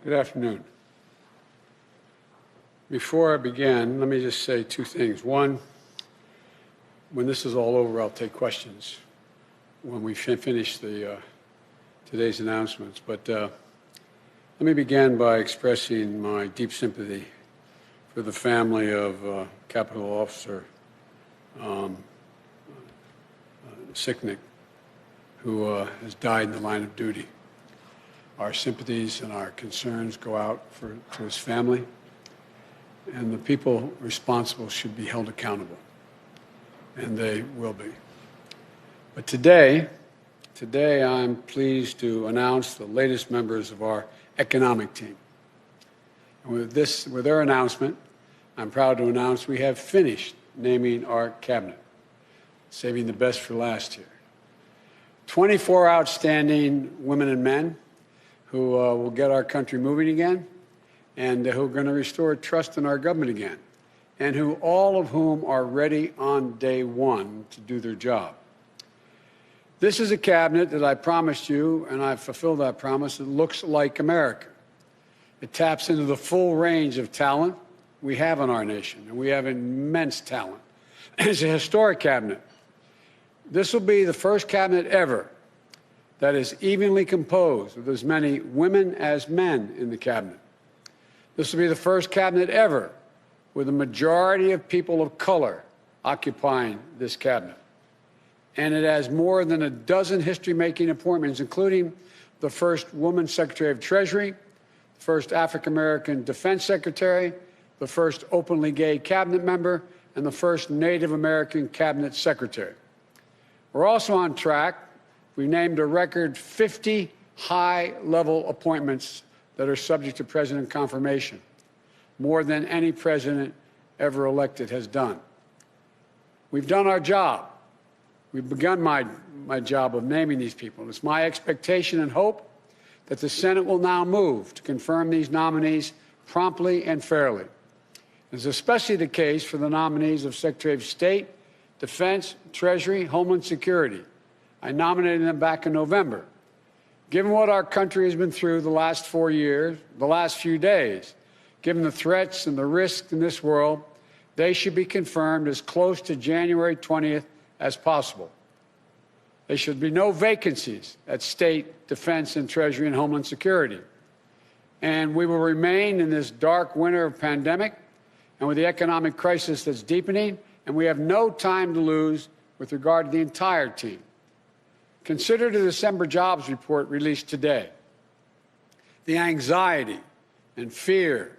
Good afternoon. Before I begin, let me just say two things. One, when this is all over, I'll take questions when we finish today's announcements. But let me begin by expressing my deep sympathy for the family of Capitol Officer Sicknick, who has died in the line of duty. Our sympathies and our concerns go out to his family, and the people responsible should be held accountable, and they will be. But today I'm pleased to announce the latest members of our economic team. And with their announcement, I'm proud to announce we have finished naming our cabinet, saving the best for last year. 24 outstanding women and men who will get our country moving again, and who are going to restore trust in our government again, and all of whom are ready on day one to do their job. This is a cabinet that I promised you, and I've fulfilled that promise. It looks like America. It taps into the full range of talent we have in our nation, and we have immense talent. It's a historic cabinet. This will be the first cabinet ever that is evenly composed with as many women as men in the cabinet. This will be the first cabinet ever with a majority of people of color occupying this cabinet. And it has more than a dozen history-making appointments, including the first woman Secretary of Treasury, the first African-American Defense Secretary, the first openly gay cabinet member, and the first Native American cabinet secretary. We're also on track. We named a record 50 high-level appointments that are subject to president confirmation, more than any president ever elected has done. We've done our job. We've begun my job of naming these people. It's my expectation and hope that the Senate will now move to confirm these nominees promptly and fairly. It's especially the case for the nominees of Secretary of State, Defense, Treasury, Homeland Security. I nominated them back in November. Given what our country has been through the last 4 years, the last few days, given the threats and the risks in this world, they should be confirmed as close to January 20th as possible. There should be no vacancies at State, Defense, and Treasury and Homeland Security. And we will remain in this dark winter of pandemic and with the economic crisis that's deepening, and we have no time to lose with regard to the entire team. Consider the December jobs report released today. The anxiety and fear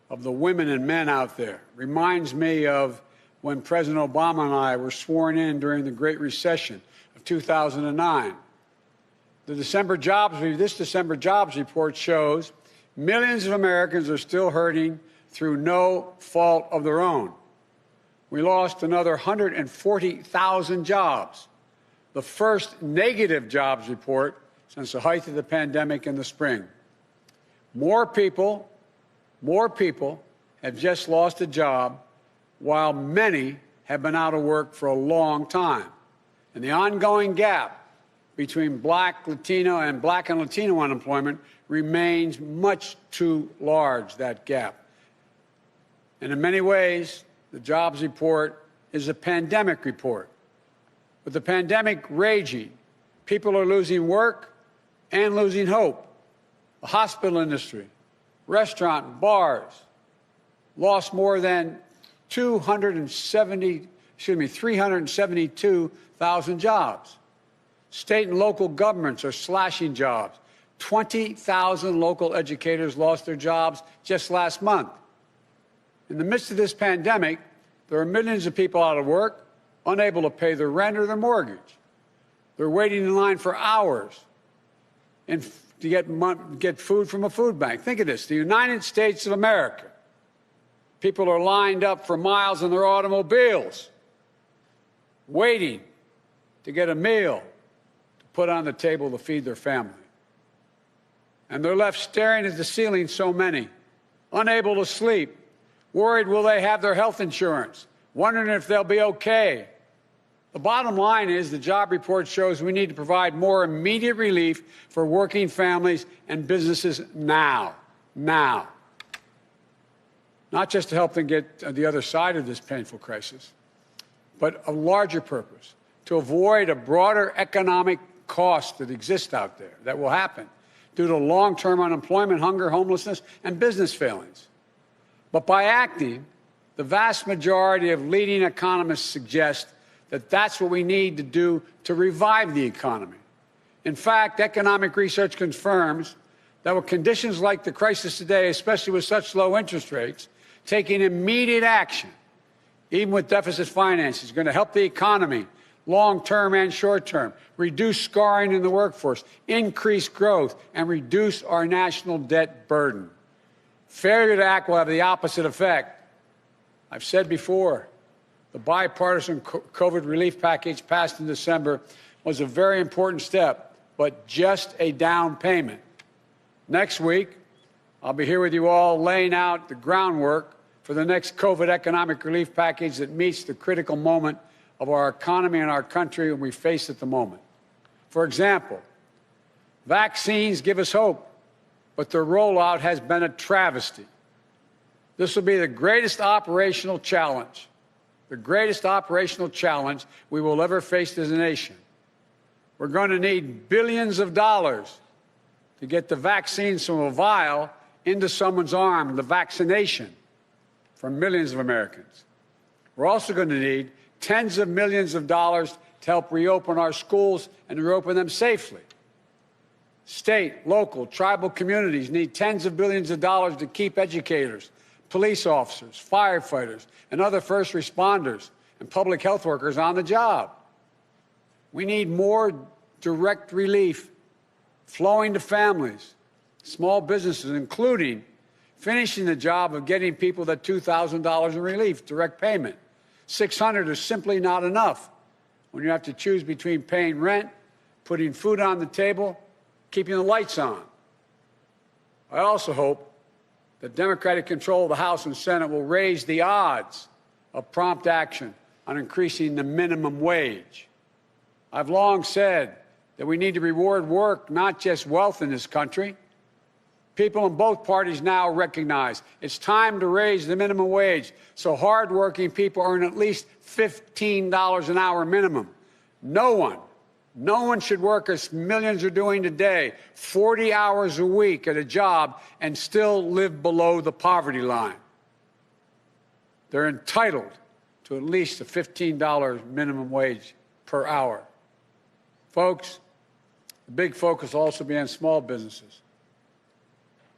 of the women and men out there reminds me of when President Obama and I were sworn in during the Great Recession of 2009. This December jobs report shows millions of Americans are still hurting through no fault of their own. We lost another 140,000 jobs, the first negative jobs report since the height of the pandemic in the spring. More people have just lost a job, while many have been out of work for a long time. And the ongoing gap between Black and Latino unemployment remains much too large, that gap. And in many ways, the jobs report is a pandemic report. With the pandemic raging, people are losing work and losing hope. The hospital industry, restaurant and bars lost more than 372,000 jobs. State and local governments are slashing jobs. 20,000 local educators lost their jobs just last month. In the midst of this pandemic, there are millions of people out of work, unable to pay their rent or their mortgage. They're waiting in line for hours to get food from a food bank. Think of this, the United States of America. People are lined up for miles in their automobiles, waiting to get a meal to put on the table to feed their family. And they're left staring at the ceiling, so many, unable to sleep, worried will they have their health insurance, wondering if they'll be okay. The bottom line is the job report shows we need to provide more immediate relief for working families and businesses now. now. Not just to help them get on the other side of this painful crisis, but a larger purpose, to avoid a broader economic cost that exists out there, that will happen due to long-term unemployment, hunger, homelessness, and business failings. But by acting, the vast majority of leading economists suggest that that's what we need to do to revive the economy. In fact, economic research confirms that with conditions like the crisis today, especially with such low interest rates, taking immediate action, even with deficit financing, is going to help the economy long-term and short-term, reduce scarring in the workforce, increase growth, and reduce our national debt burden. Failure to act will have the opposite effect. I've said before, the bipartisan COVID relief package passed in December was a very important step, but just a down payment. Next week, I'll be here with you all laying out the groundwork for the next COVID economic relief package that meets the critical moment of our economy and our country when we face at the moment. For example, vaccines give us hope, but their rollout has been a travesty. This will be the greatest operational challenge we will ever face as a nation. We're going to need billions of dollars to get the vaccines from a vial into someone's arm, the vaccination for millions of Americans. We're also going to need tens of millions of dollars to help reopen our schools and reopen them safely. State, local, tribal communities need tens of billions of dollars to keep educators, police officers, firefighters, and other first responders and public health workers on the job. We need more direct relief flowing to families, small businesses, including finishing the job of getting people that $2,000 in relief, direct payment. $600 is simply not enough when you have to choose between paying rent, putting food on the table, keeping the lights on. I also hope that Democratic control of the House and Senate will raise the odds of prompt action on increasing the minimum wage. I've long said that we need to reward work, not just wealth in this country. People in both parties now recognize it's time to raise the minimum wage so hardworking people earn at least $15 an hour minimum. No one should work as millions are doing today, 40 hours a week at a job, and still live below the poverty line. They're entitled to at least a $15 minimum wage per hour. Folks, the big focus will also be on small businesses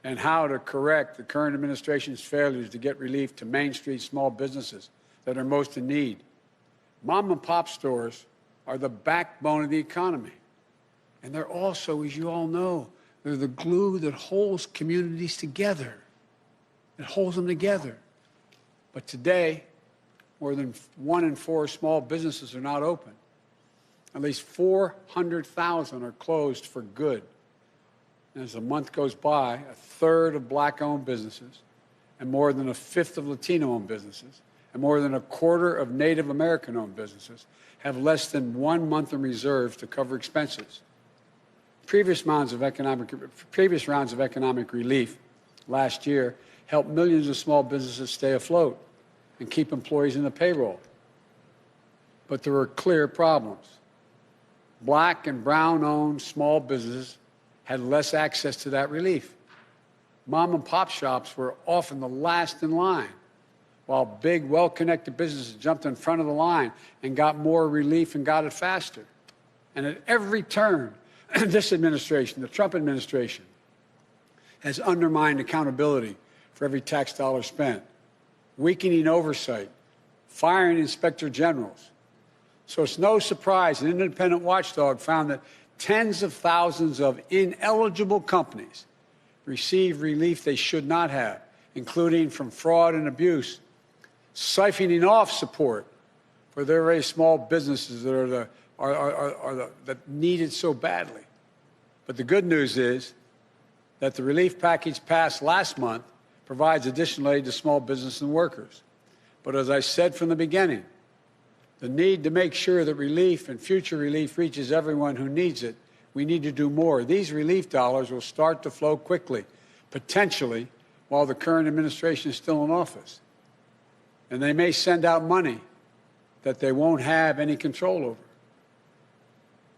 and how to correct the current administration's failures to get relief to Main Street small businesses that are most in need. Mom and pop stores are the backbone of the economy. And they're also, as you all know, they're the glue that holds communities together. It holds them together. But today, more than 1 in 4 small businesses are not open. At least 400,000 are closed for good. And as the month goes by, a third of black-owned businesses, and more than a fifth of Latino-owned businesses, and more than a quarter of Native American-owned businesses have less than 1 month in reserve to cover expenses. Previous rounds of economic relief last year helped millions of small businesses stay afloat and keep employees in the payroll. But there were clear problems. Black and brown-owned small businesses had less access to that relief. Mom and pop shops were often the last in line, while big, well-connected businesses jumped in front of the line and got more relief and got it faster. And at every turn, this administration, the Trump administration, has undermined accountability for every tax dollar spent, weakening oversight, firing inspector generals. So it's no surprise an independent watchdog found that tens of thousands of ineligible companies receive relief they should not have, including from fraud and abuse, siphoning off support for their very small businesses that that need it so badly. But the good news is that the relief package passed last month provides additional aid to small business and workers. But as I said from the beginning, the need to make sure that relief and future relief reaches everyone who needs it, we need to do more. These relief dollars will start to flow quickly, potentially while the current administration is still in office. And they may send out money that they won't have any control over.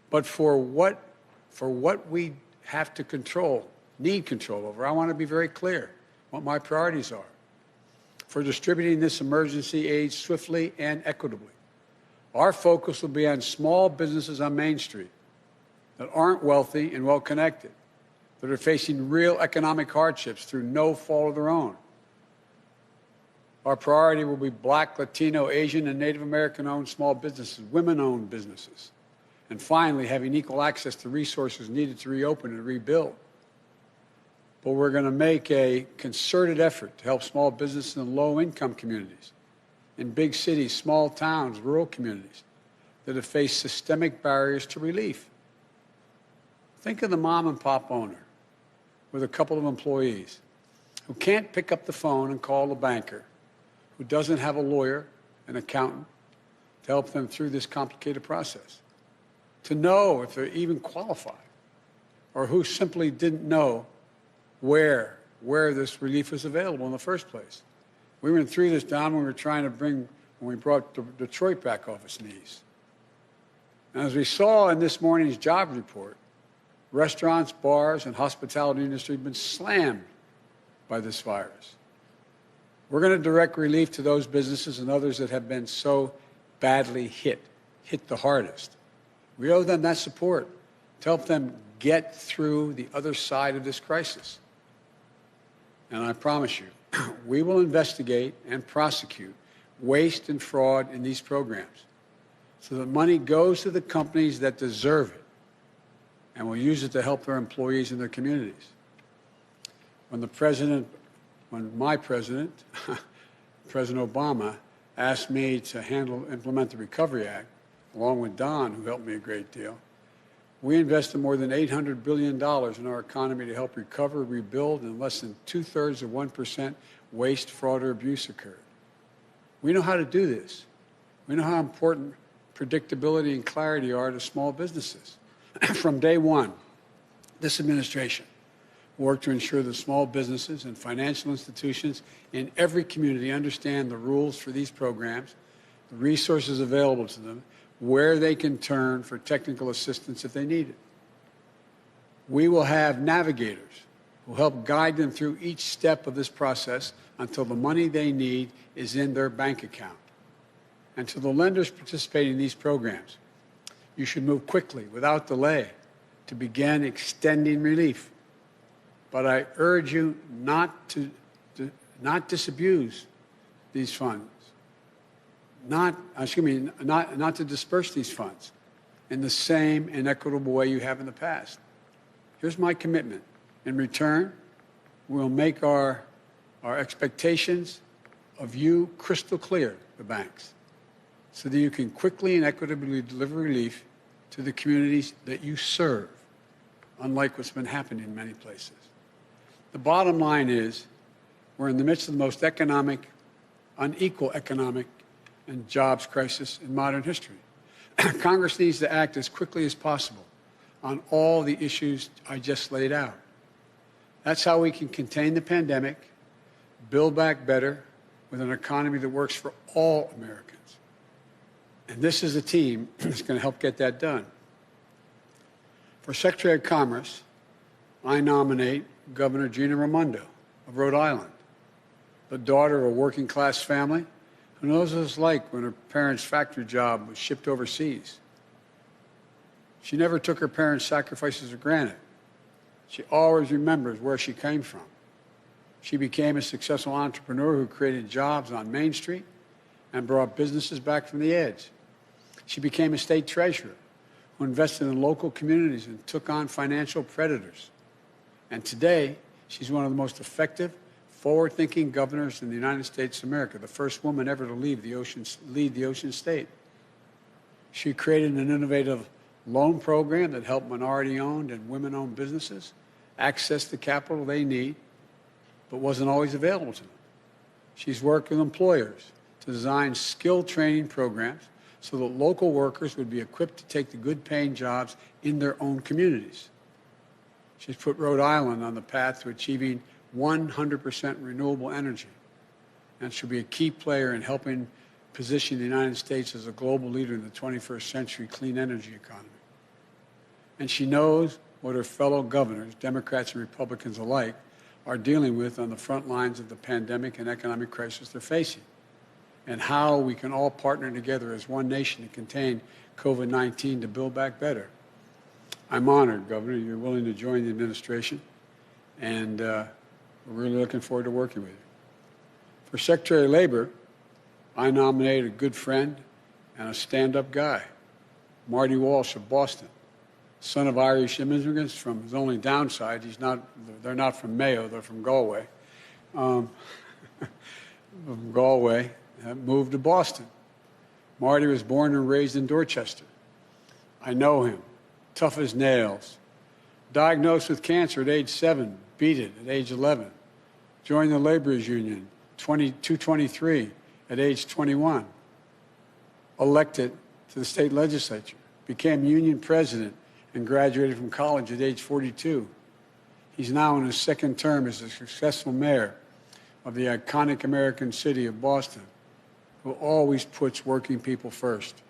But for what we have to need control over, I want to be very clear what my priorities are for distributing this emergency aid swiftly and equitably. Our focus will be on small businesses on Main Street that aren't wealthy and well-connected, that are facing real economic hardships through no fault of their own. Our priority will be Black, Latino, Asian, and Native American-owned small businesses, women-owned businesses, and finally, having equal access to resources needed to reopen and rebuild. But we're going to make a concerted effort to help small businesses in low-income communities, in big cities, small towns, rural communities that have faced systemic barriers to relief. Think of the mom-and-pop owner with a couple of employees who can't pick up the phone and call the banker, who doesn't have a lawyer, an accountant, to help them through this complicated process, to know if they're even qualified, or who simply didn't know where this relief was available in the first place. We went through this, Don, when we brought Detroit back off its knees. And as we saw in this morning's job report, restaurants, bars, and hospitality industry have been slammed by this virus. We're going to direct relief to those businesses and others that have been so badly hit the hardest. We owe them that support to help them get through the other side of this crisis. And I promise you, we will investigate and prosecute waste and fraud in these programs so that money goes to the companies that deserve it, and we'll use it to help their employees and their communities. When my president, President Obama, asked me to implement the Recovery Act, along with Don, who helped me a great deal, we invested more than $800 billion in our economy to help recover, rebuild, and less than 2/3 of 1% waste, fraud, or abuse occurred. We know how to do this. We know how important predictability and clarity are to small businesses. From day one, this administration worked to ensure that small businesses and financial institutions in every community understand the rules for these programs, the resources available to them, where they can turn for technical assistance if they need it. We will have navigators who help guide them through each step of this process until the money they need is in their bank account. And to the lenders participating in these programs, you should move quickly, without delay, to begin extending relief. But I urge you not to disabuse these funds, not to disperse these funds in the same inequitable way you have in the past. Here's my commitment. In return, we'll make our expectations of you crystal clear, the banks, so that you can quickly and equitably deliver relief to the communities that you serve, unlike what's been happening in many places. The bottom line is we're in the midst of the most unequal economic and jobs crisis in modern history. Congress needs to act as quickly as possible on all the issues I just laid out. That's how we can contain the pandemic, build back better with an economy that works for all Americans. And this is a team that's going to help get that done. For Secretary of Commerce, I nominate Governor Gina Raimondo of Rhode Island, the daughter of a working-class family who knows what it's like when her parents' factory job was shipped overseas. She never took her parents' sacrifices for granted. She always remembers where she came from. She became a successful entrepreneur who created jobs on Main Street and brought businesses back from the edge. She became a state treasurer who invested in local communities and took on financial predators. And today, she's one of the most effective, forward-thinking governors in the United States of America, the first woman ever to lead the Ocean State. She created an innovative loan program that helped minority-owned and women-owned businesses access the capital they need, but wasn't always available to them. She's worked with employers to design skill training programs so that local workers would be equipped to take the good-paying jobs in their own communities. She's put Rhode Island on the path to achieving 100% renewable energy, and she'll be a key player in helping position the United States as a global leader in the 21st century clean energy economy. And she knows what her fellow governors, Democrats and Republicans alike, are dealing with on the front lines of the pandemic and economic crisis they're facing, and how we can all partner together as one nation to contain COVID-19 to build back better. I'm honored, Governor, you're willing to join the administration, and we're really looking forward to working with you. For Secretary of Labor, I nominated a good friend and a stand-up guy, Marty Walsh of Boston, son of Irish immigrants. From his only downside, they're not from Mayo, they're from Galway. From Galway, moved to Boston. Marty was born and raised in Dorchester. I know him, tough as nails. Diagnosed with cancer at age 7, beat it at age 11. Joined the laborers union, 223 at age 21. Elected to the state legislature, became union president, and graduated from college at age 42. He's now in his second term as a successful mayor of the iconic American city of Boston, who always puts working people first,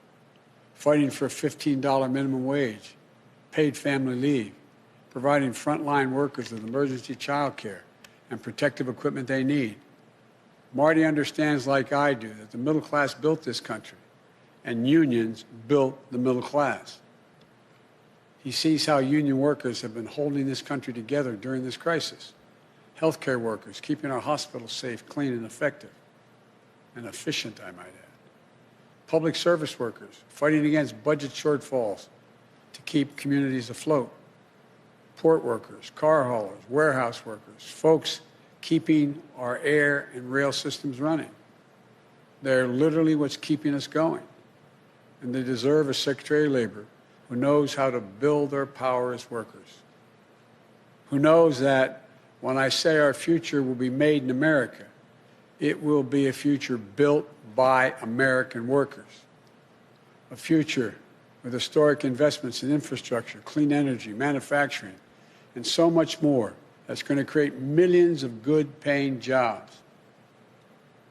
fighting for a $15 minimum wage, paid family leave, providing frontline workers with emergency child care and protective equipment they need. Marty understands, like I do, that the middle class built this country, and unions built the middle class. He sees how union workers have been holding this country together during this crisis. Healthcare workers, keeping our hospitals safe, clean, and effective, and efficient, I might add. Public service workers, fighting against budget shortfalls to keep communities afloat. Port workers, car haulers, warehouse workers, folks keeping our air and rail systems running. They're literally what's keeping us going. And they deserve a Secretary of Labor who knows how to build their power as workers, who knows that when I say our future will be made in America, it will be a future built by American workers, a future with historic investments in infrastructure, clean energy, manufacturing, and so much more that's going to create millions of good-paying jobs.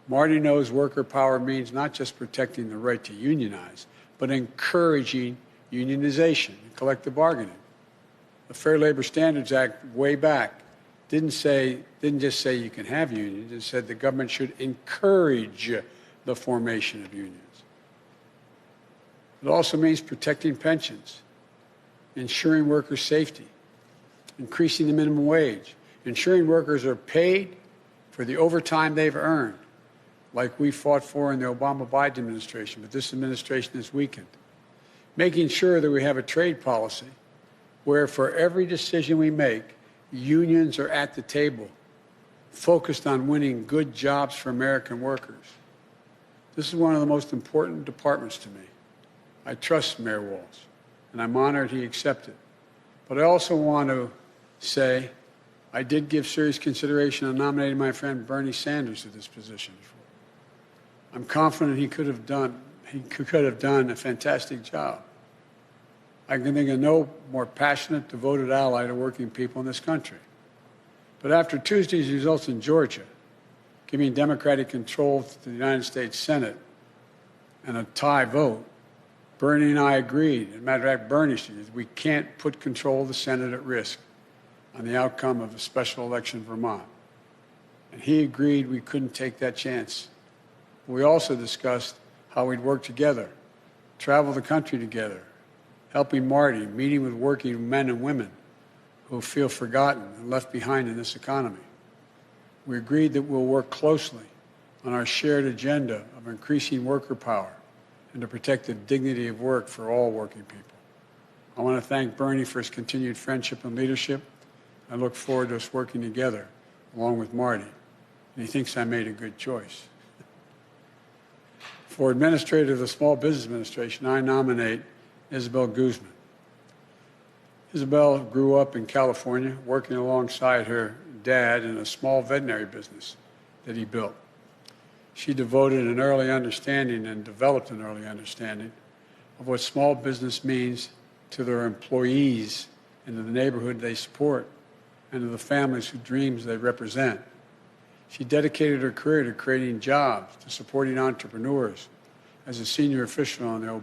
Marty knows worker power means not just protecting the right to unionize, but encouraging unionization and collective bargaining. The Fair Labor Standards Act way back didn't just say you can have unions. It said the government should encourage the formation of unions. It also means protecting pensions, ensuring workers' safety, increasing the minimum wage, ensuring workers are paid for the overtime they've earned, like we fought for in the Obama-Biden administration, but this administration has weakened. Making sure that we have a trade policy where for every decision we make, unions are at the table, focused on winning good jobs for American workers. This is one of the most important departments to me. I trust Mayor Walsh, and I'm honored he accepted. But I also want to say I did give serious consideration on nominating my friend Bernie Sanders to this position before. I'm confident he could have done a fantastic job. I can think of no more passionate, devoted ally to working people in this country. But after Tuesday's results in Georgia, giving Democratic control to the United States Senate and a tie vote, Bernie and I agreed, as a matter of fact, Bernie said, we can't put control of the Senate at risk on the outcome of a special election in Vermont. And he agreed we couldn't take that chance. We also discussed how we'd work together, travel the country together, helping Marty, meeting with working men and women who feel forgotten and left behind in this economy. We agreed that we'll work closely on our shared agenda of increasing worker power and to protect the dignity of work for all working people. I want to thank Bernie for his continued friendship and leadership. I look forward to us working together, along with Marty, and he thinks I made a good choice. For Administrator of the Small Business Administration, I nominate Isabel Guzman. Isabel grew up in California, working alongside her dad in a small veterinary business that he built. She devoted an early understanding and developed an early understanding of what small business means to their employees and to the neighborhood they support, and to the families whose dreams they represent. She dedicated her career to creating jobs, to supporting entrepreneurs as a senior official on the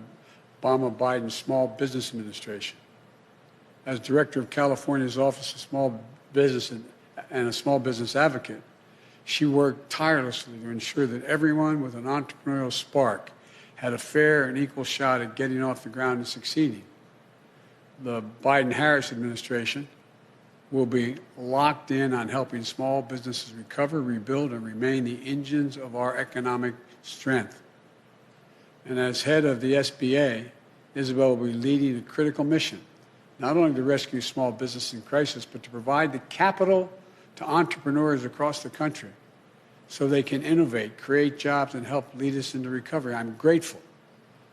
Obama-Biden Small Business Administration. As director of California's Office of Small Business and a small business advocate, she worked tirelessly to ensure that everyone with an entrepreneurial spark had a fair and equal shot at getting off the ground and succeeding. The Biden-Harris administration will be locked in on helping small businesses recover, rebuild, and remain the engines of our economic strength. And as head of the SBA, Isabel will be leading a critical mission, not only to rescue small business in crisis, but to provide the capital to entrepreneurs across the country so they can innovate, create jobs, and help lead us into recovery. I'm grateful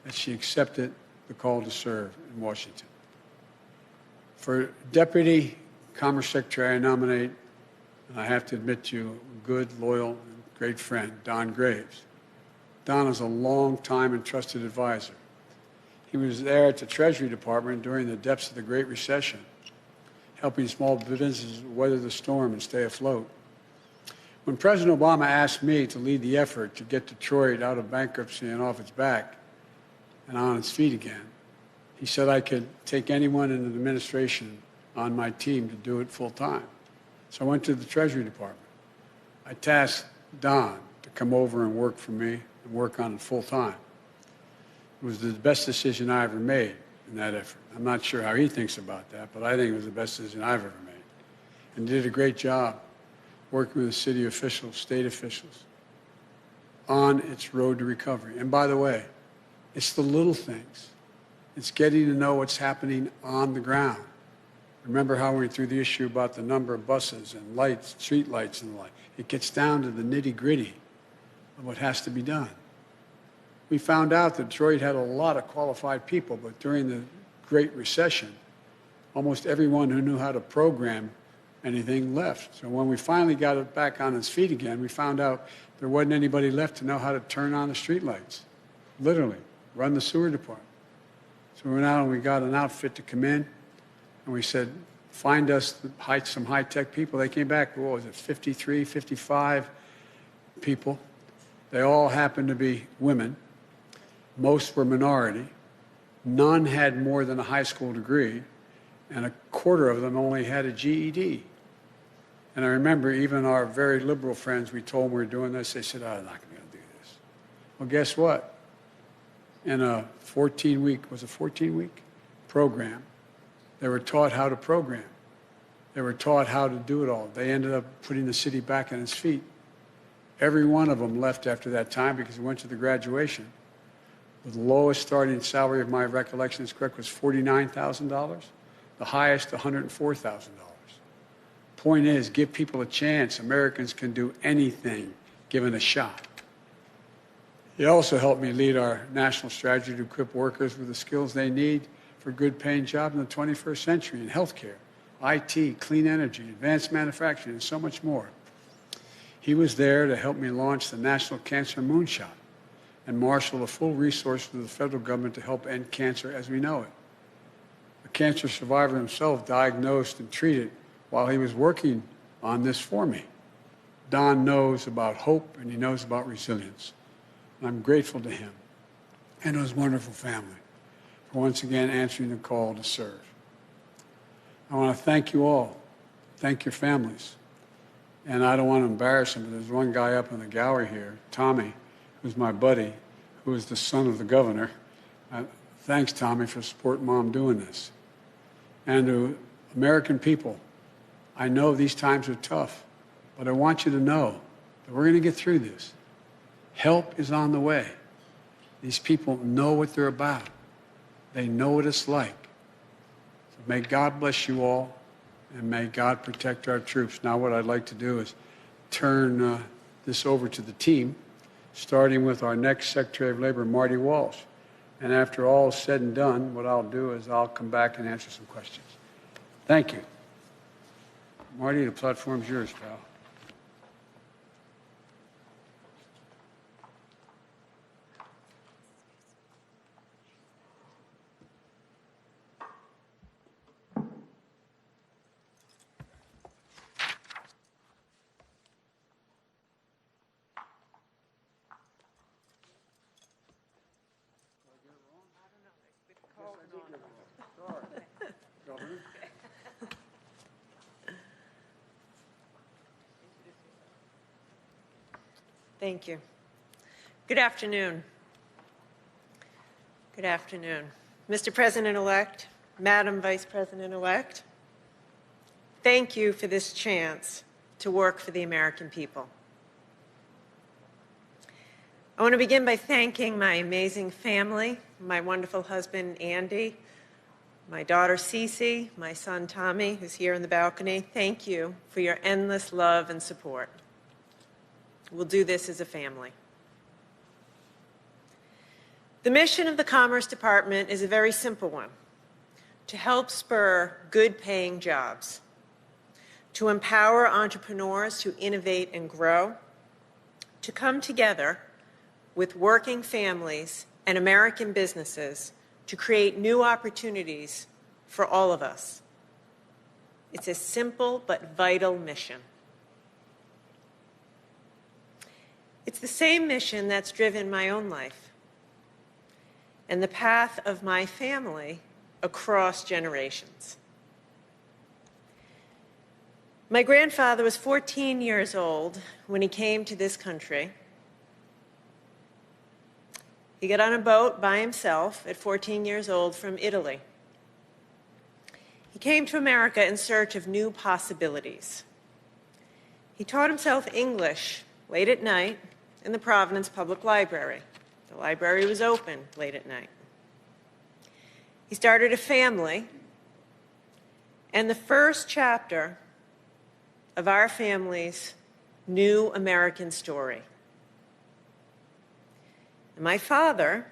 that she accepted the call to serve in Washington. For Deputy Commerce Secretary, I nominate, and I have to admit to you, a good, loyal, and great friend, Don Graves. Don is a long-time and trusted advisor. He was there at the Treasury Department during the depths of the Great Recession, helping small businesses weather the storm and stay afloat. When President Obama asked me to lead the effort to get Detroit out of bankruptcy and off its back and on its feet again, he said I could take anyone in the administration on my team to do it full time. So I went to the Treasury Department. I tasked Don to come over and work for me and work on it full time. It was the best decision I ever made in that effort. I'm not sure how he thinks about that, but I think it was the best decision I've ever made. And did a great job working with the city officials, state officials, on its road to recovery. And by the way, it's the little things. It's getting to know what's happening on the ground. Remember how we went through the issue about the number of buses and lights, street lights and the like. It gets down to the nitty-gritty of what has to be done. We found out that Detroit had a lot of qualified people, but during the Great Recession, almost everyone who knew how to program anything left. So when we finally got it back on its feet again, we found out there wasn't anybody left to know how to turn on the streetlights, literally, run the sewer department. So we went out and we got an outfit to come in, and we said, find us some high-tech people. They came back, what was it, 53, 55 people. They all happened to be women. Most were minority. None had more than a high school degree, and a quarter of them only had a GED. And I remember even our very liberal friends, we told them we were doing this, they said, I'm not going to do this. Well, guess what? In a 14-week program, they were taught how to program. They were taught how to do it all. They ended up putting the city back on its feet. Every one of them left after that time because they went to the graduation. The lowest starting salary, if my recollection is correct, was $49,000. The highest, $104,000. Point is, give people a chance. Americans can do anything given a shot. He also helped me lead our national strategy to equip workers with the skills they need for good-paying jobs in the 21st century in healthcare, IT, clean energy, advanced manufacturing, and so much more. He was there to help me launch the National Cancer Moonshot and marshal the full resources of the federal government to help end cancer as we know it. A cancer survivor himself, diagnosed and treated while he was working on this for me. Don knows about hope and he knows about resilience. And I'm grateful to him and to his wonderful family for once again answering the call to serve. I want to thank you all. Thank your families. And I don't want to embarrass him, but there's one guy up in the gallery here, Tommy, who's my buddy, who is the son of the governor. Thanks, Tommy, for supporting Mom doing this. And to American people, I know these times are tough, but I want you to know that we're going to get through this. Help is on the way. These people know what they're about. They know what it's like. So may God bless you all, and may God protect our troops. Now what I'd like to do is turn this over to the team, starting with our next Secretary of Labor, Marty Walsh. And after all is said and done, what I'll do is I'll come back and answer some questions. Thank you. Marty, the platform's yours, pal. Governor. Thank you. Good afternoon. Good afternoon. Mr. President-elect, Madam Vice President-elect, thank you for this chance to work for the American people. I want to begin by thanking my amazing family, my wonderful husband, Andy, my daughter, Cece, my son, Tommy, who's here in the balcony. Thank you for your endless love and support. We'll do this as a family. The mission of the Commerce Department is a very simple one: to help spur good-paying jobs, to empower entrepreneurs to innovate and grow, to come together with working families and American businesses to create new opportunities for all of us. It's a simple but vital mission. It's the same mission that's driven my own life and the path of my family across generations. My grandfather was 14 years old when he came to this country. He got on a boat by himself at 14 years old from Italy. He came to America in search of new possibilities. He taught himself English late at night in the Providence Public Library. The library was open late at night. He started a family, and the first chapter of our family's new American story. And my father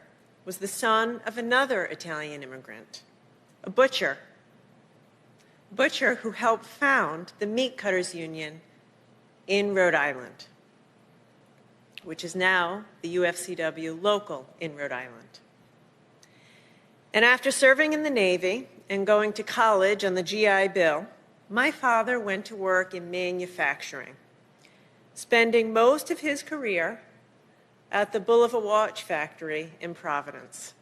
was the son of another Italian immigrant, a butcher who helped found the Meat Cutters Union in Rhode Island, which is now the UFCW local in Rhode Island. And after serving in the Navy and going to college on the GI Bill, my father went to work in manufacturing, spending most of his career at the Bulliver Watch Factory in Providence.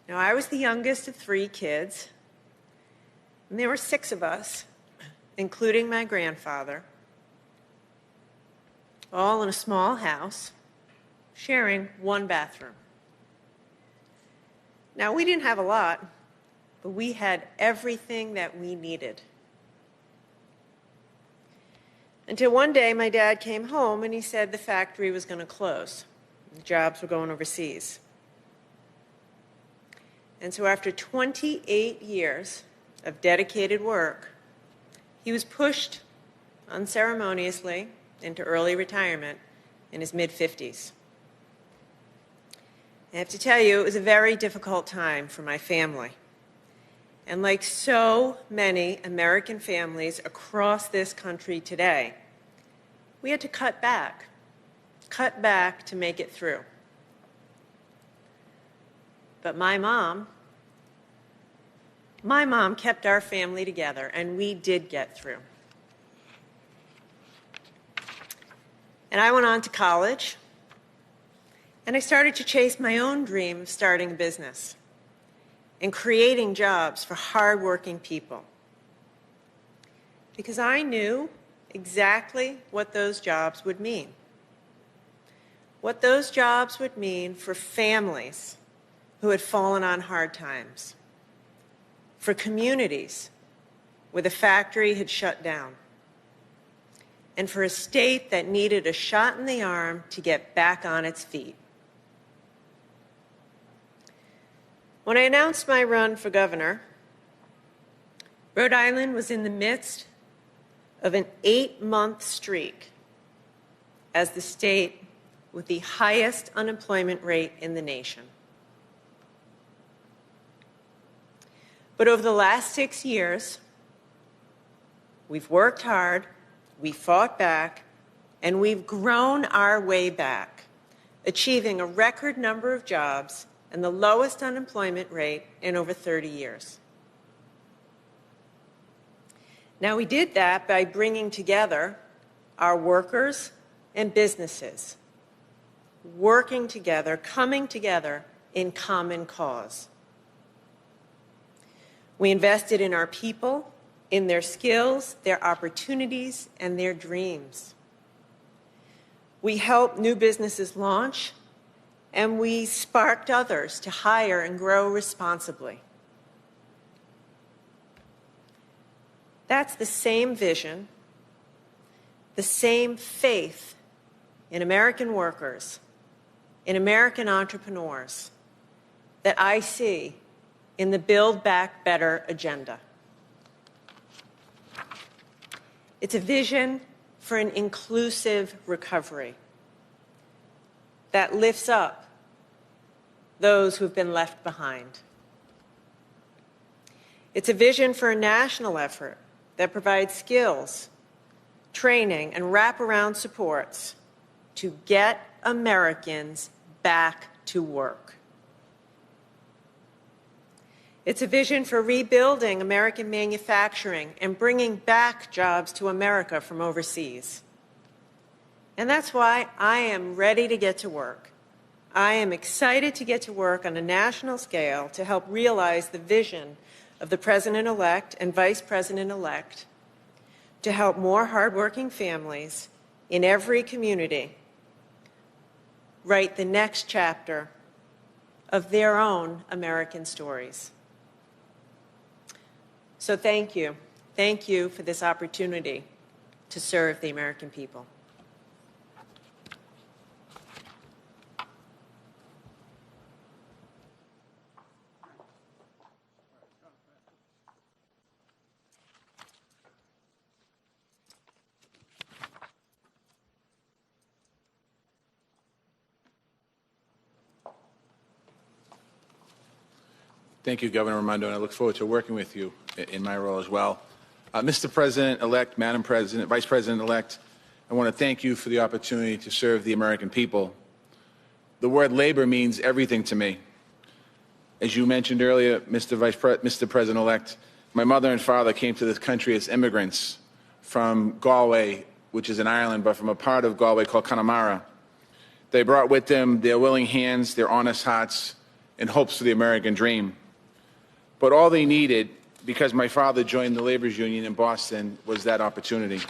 Now, I was the youngest of 3 kids, and there were 6 of us, including my grandfather, all in a small house, sharing one bathroom. Now, we didn't have a lot, but we had everything that we needed. Until one day, my dad came home and he said the factory was going to close. The jobs were going overseas. And so after 28 years of dedicated work, he was pushed unceremoniously into early retirement in his mid-50s. I have to tell you, it was a very difficult time for my family. And like so many American families across this country today, we had to cut back to make it through. But my mom kept our family together, and we did get through. And I went on to college, and I started to chase my own dream of starting a business and creating jobs for hardworking people. Because I knew exactly what those jobs would mean. What those jobs would mean for families who had fallen on hard times, for communities where the factory had shut down, and for a state that needed a shot in the arm to get back on its feet. When I announced my run for governor, Rhode Island was in the midst of an 8-month streak as the state with the highest unemployment rate in the nation. But over the last 6 years, we've worked hard, we fought back, and we've grown our way back, achieving a record number of jobs and the lowest unemployment rate in over 30 years. Now, we did that by bringing together our workers and businesses, working together, coming together in common cause. We invested in our people, in their skills, their opportunities, and their dreams. We helped new businesses launch, and we sparked others to hire and grow responsibly. That's the same vision, the same faith in American workers, in American entrepreneurs, that I see in the Build Back Better agenda. It's a vision for an inclusive recovery that lifts up those who've been left behind. It's a vision for a national effort that provides skills, training, and wraparound supports to get Americans back to work. It's a vision for rebuilding American manufacturing and bringing back jobs to America from overseas. And that's why I am ready to get to work. I am excited to get to work on a national scale to help realize the vision of the President-elect and Vice President-elect to help more hardworking families in every community write the next chapter of their own American stories. So thank you. Thank you for this opportunity to serve the American people. Thank you, Governor Raimondo, and I look forward to working with you in my role as well. Mr. President-elect, Madam President, Vice President-elect, I want to thank you for the opportunity to serve the American people. The word labor means everything to me. As you mentioned earlier, Mr. President-elect, my mother and father came to this country as immigrants from Galway, which is in Ireland, but from a part of Galway called Connemara. They brought with them their willing hands, their honest hearts, and hopes for the American dream. But all they needed, because my father joined the laborers union in Boston, was that opportunity.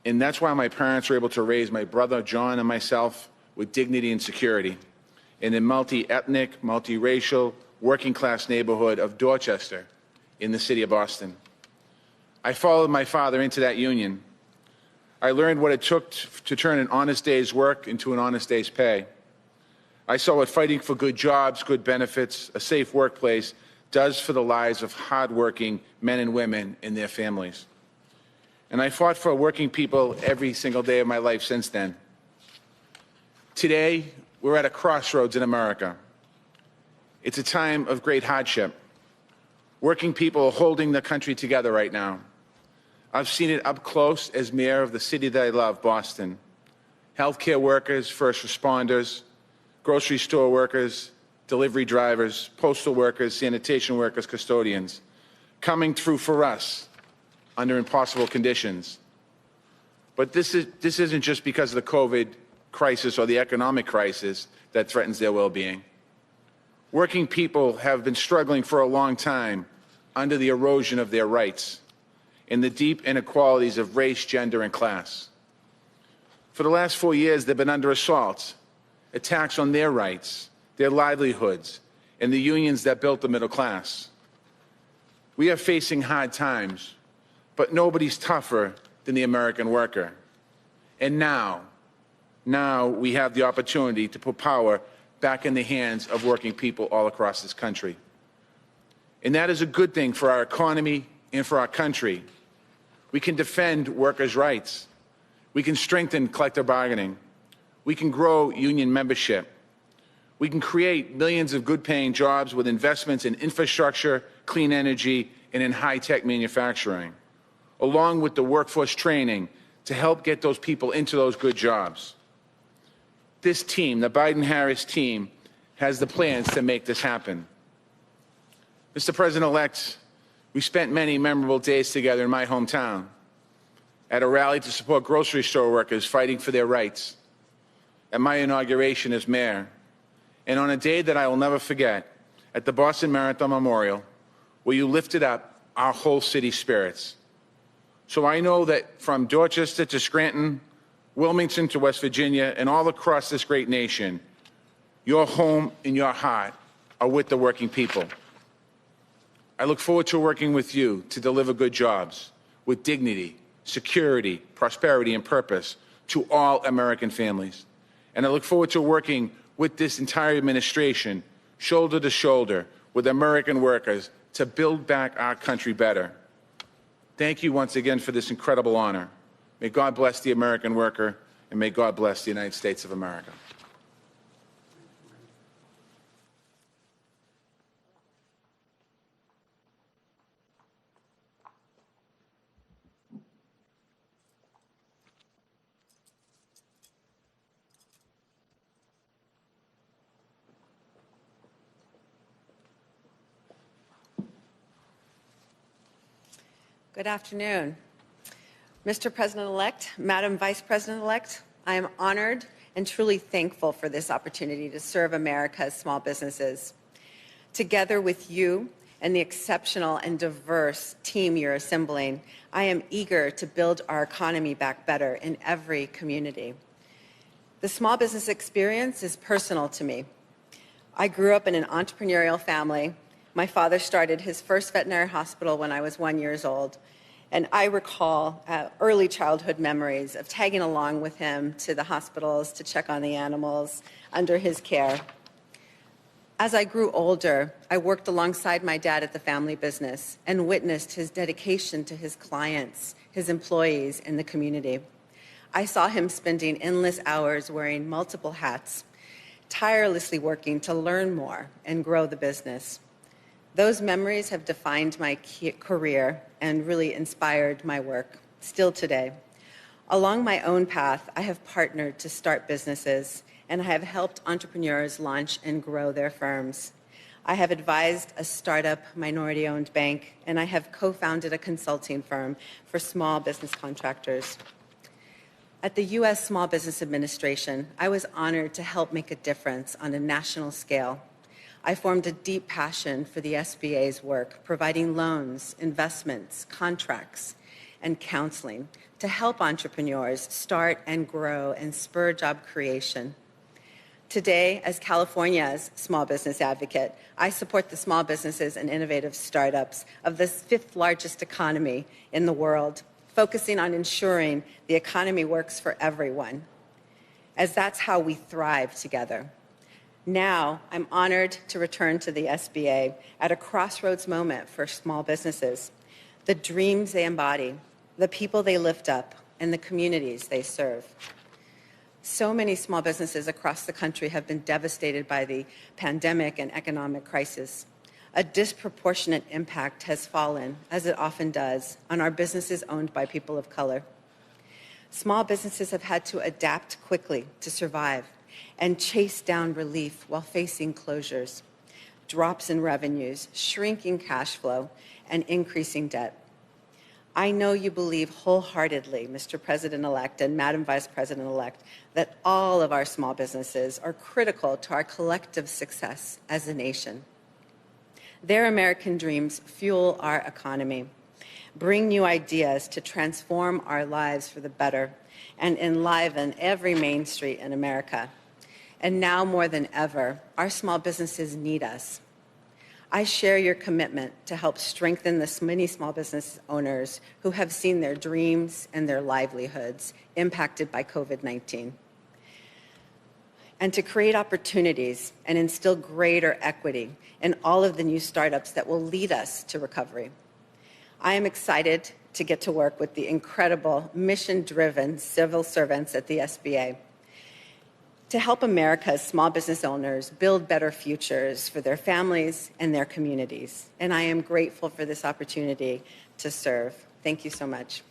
And that's why my parents were able to raise my brother John and myself with dignity and security in the multi-ethnic, multi-racial, working-class neighborhood of Dorchester in the city of Boston. I followed my father into that union. I learned what it took to turn an honest day's work into an honest day's pay. I saw what fighting for good jobs, good benefits, a safe workplace does for the lives of hardworking men and women and their families. And I fought for working people every single day of my life since then. Today, we're at a crossroads in America. It's a time of great hardship. Working people are holding the country together right now. I've seen it up close as mayor of the city that I love, Boston. Healthcare workers, first responders, grocery store workers, delivery drivers, postal workers, sanitation workers, custodians, coming through for us under impossible conditions. But this isn't just because of the COVID crisis or the economic crisis that threatens their well-being. Working people have been struggling for a long time under the erosion of their rights and the deep inequalities of race, gender, and class. For the last 4 years, they've been under assault, attacks on their rights, their livelihoods, and the unions that built the middle class. We are facing hard times, but nobody's tougher than the American worker. And now we have the opportunity to put power back in the hands of working people all across this country. And that is a good thing for our economy and for our country. We can defend workers' rights. We can strengthen collective bargaining. We can grow union membership. We can create millions of good-paying jobs with investments in infrastructure, clean energy, and in high-tech manufacturing, along with the workforce training to help get those people into those good jobs. This team, the Biden-Harris team, has the plans to make this happen. Mr. President-elect, we spent many memorable days together in my hometown at a rally to support grocery store workers fighting for their rights, at my inauguration as mayor, and on a day that I will never forget, at the Boston Marathon Memorial, where you lifted up our whole city's spirits. So I know that from Dorchester to Scranton, Wilmington to West Virginia, and all across this great nation, your home and your heart are with the working people. I look forward to working with you to deliver good jobs with dignity, security, prosperity, and purpose to all American families. And I look forward to working with this entire administration, shoulder to shoulder, with American workers to build back our country better. Thank you once again for this incredible honor. May God bless the American worker, and may God bless the United States of America. Good afternoon. Mr. President-elect, Madam Vice President-elect, I am honored and truly thankful for this opportunity to serve America's small businesses. Together with you and the exceptional and diverse team you're assembling, I am eager to build our economy back better in every community. The small business experience is personal to me. I grew up in an entrepreneurial family. My father started his first veterinary hospital when I was 1 year old, and I recall early childhood memories of tagging along with him to the hospitals to check on the animals under his care. As I grew older, I worked alongside my dad at the family business and witnessed his dedication to his clients, his employees, and the community. I saw him spending endless hours wearing multiple hats, tirelessly working to learn more and grow the business. Those memories have defined my career and really inspired my work, still today. Along my own path, I have partnered to start businesses, and I have helped entrepreneurs launch and grow their firms. I have advised a startup minority-owned bank, and I have co-founded a consulting firm for small business contractors. At the U.S. Small Business Administration, I was honored to help make a difference on a national scale. I formed a deep passion for the SBA's work, providing loans, investments, contracts, and counseling to help entrepreneurs start and grow and spur job creation. Today, as California's small business advocate, I support the small businesses and innovative startups of the fifth largest economy in the world, focusing on ensuring the economy works for everyone, as that's how we thrive together. Now, I'm honored to return to the SBA at a crossroads moment for small businesses, the dreams they embody, the people they lift up, and the communities they serve. So many small businesses across the country have been devastated by the pandemic and economic crisis. A disproportionate impact has fallen, as it often does, on our businesses owned by people of color. Small businesses have had to adapt quickly to survive and chase down relief while facing closures, drops in revenues, shrinking cash flow, and increasing debt. I know you believe wholeheartedly, Mr. President-elect and Madam Vice President-elect, that all of our small businesses are critical to our collective success as a nation. Their American dreams fuel our economy, bring new ideas to transform our lives for the better, and enliven every main street in America. And now more than ever, our small businesses need us. I share your commitment to help strengthen the many small business owners who have seen their dreams and their livelihoods impacted by COVID-19, and to create opportunities and instill greater equity in all of the new startups that will lead us to recovery. I am excited to get to work with the incredible, mission-driven civil servants at the SBA to help America's small business owners build better futures for their families and their communities. And I am grateful for this opportunity to serve. Thank you so much.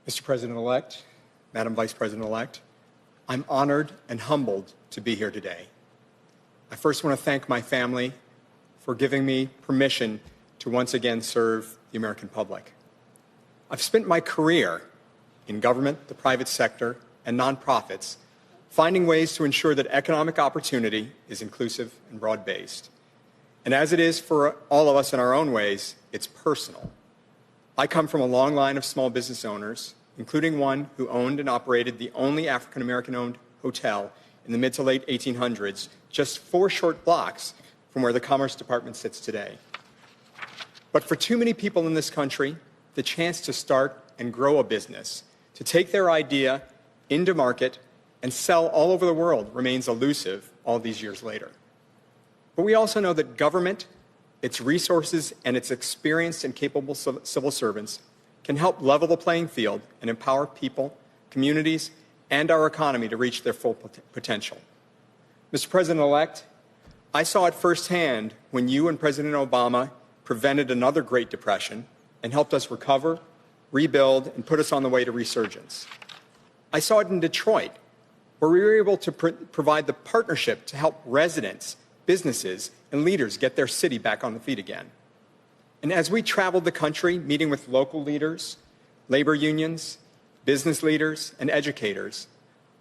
Mr. President-elect, Madam Vice President-elect, I'm honored and humbled to be here today. I first want to thank my family for giving me permission to once again serve the American public. I've spent my career in government, the private sector, and nonprofits, finding ways to ensure that economic opportunity is inclusive and broad-based. And as it is for all of us in our own ways, it's personal. I come from a long line of small business owners, including one who owned and operated the only African-American-owned hotel in the mid to late 1800s, just 4 short blocks from where the Commerce Department sits today. But for too many people in this country, the chance to start and grow a business, to take their idea into market and sell all over the world remains elusive all these years later. But we also know that government, its resources, and its experienced and capable civil servants can help level the playing field and empower people, communities, and our economy to reach their full potential. Mr. President-elect, I saw it firsthand when you and President Obama prevented another Great Depression and helped us recover, rebuild, and put us on the way to resurgence. I saw it in Detroit, where we were able to provide the partnership to help residents, businesses, and leaders get their city back on the feet again. And as we traveled the country, meeting with local leaders, labor unions, business leaders, and educators,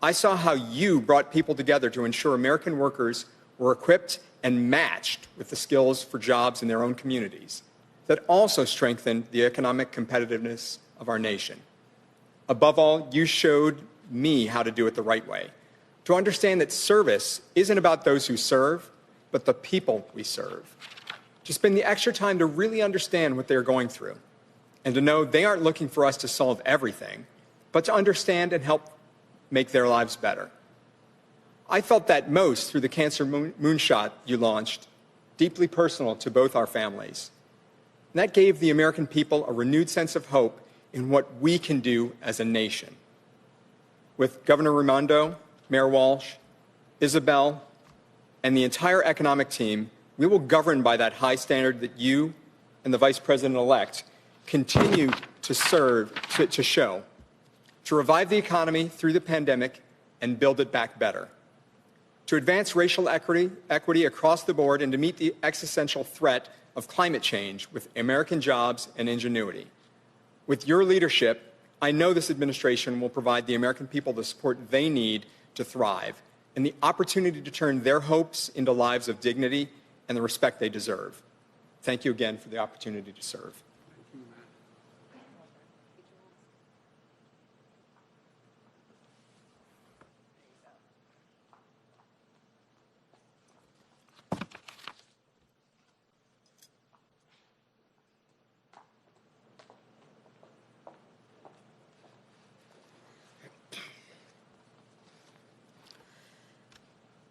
I saw how you brought people together to ensure American workers were equipped and matched with the skills for jobs in their own communities that also strengthened the economic competitiveness of our nation. Above all, you showed me how to do it the right way, to understand that service isn't about those who serve, but the people we serve. To spend the extra time to really understand what they're going through, and to know they aren't looking for us to solve everything, but to understand and help make their lives better. I felt that most through the Cancer Moonshot you launched, deeply personal to both our families. And that gave the American people a renewed sense of hope in what we can do as a nation. With Governor Raimondo, Mayor Walsh, Isabel, and the entire economic team, we will govern by that high standard that you and the Vice President-elect continue to show, to revive the economy through the pandemic and build it back better, to advance racial equity across the board, and to meet the existential threat of climate change with American jobs and ingenuity. With your leadership, I know this administration will provide the American people the support they need to thrive and the opportunity to turn their hopes into lives of dignity and the respect they deserve. Thank you again for the opportunity to serve.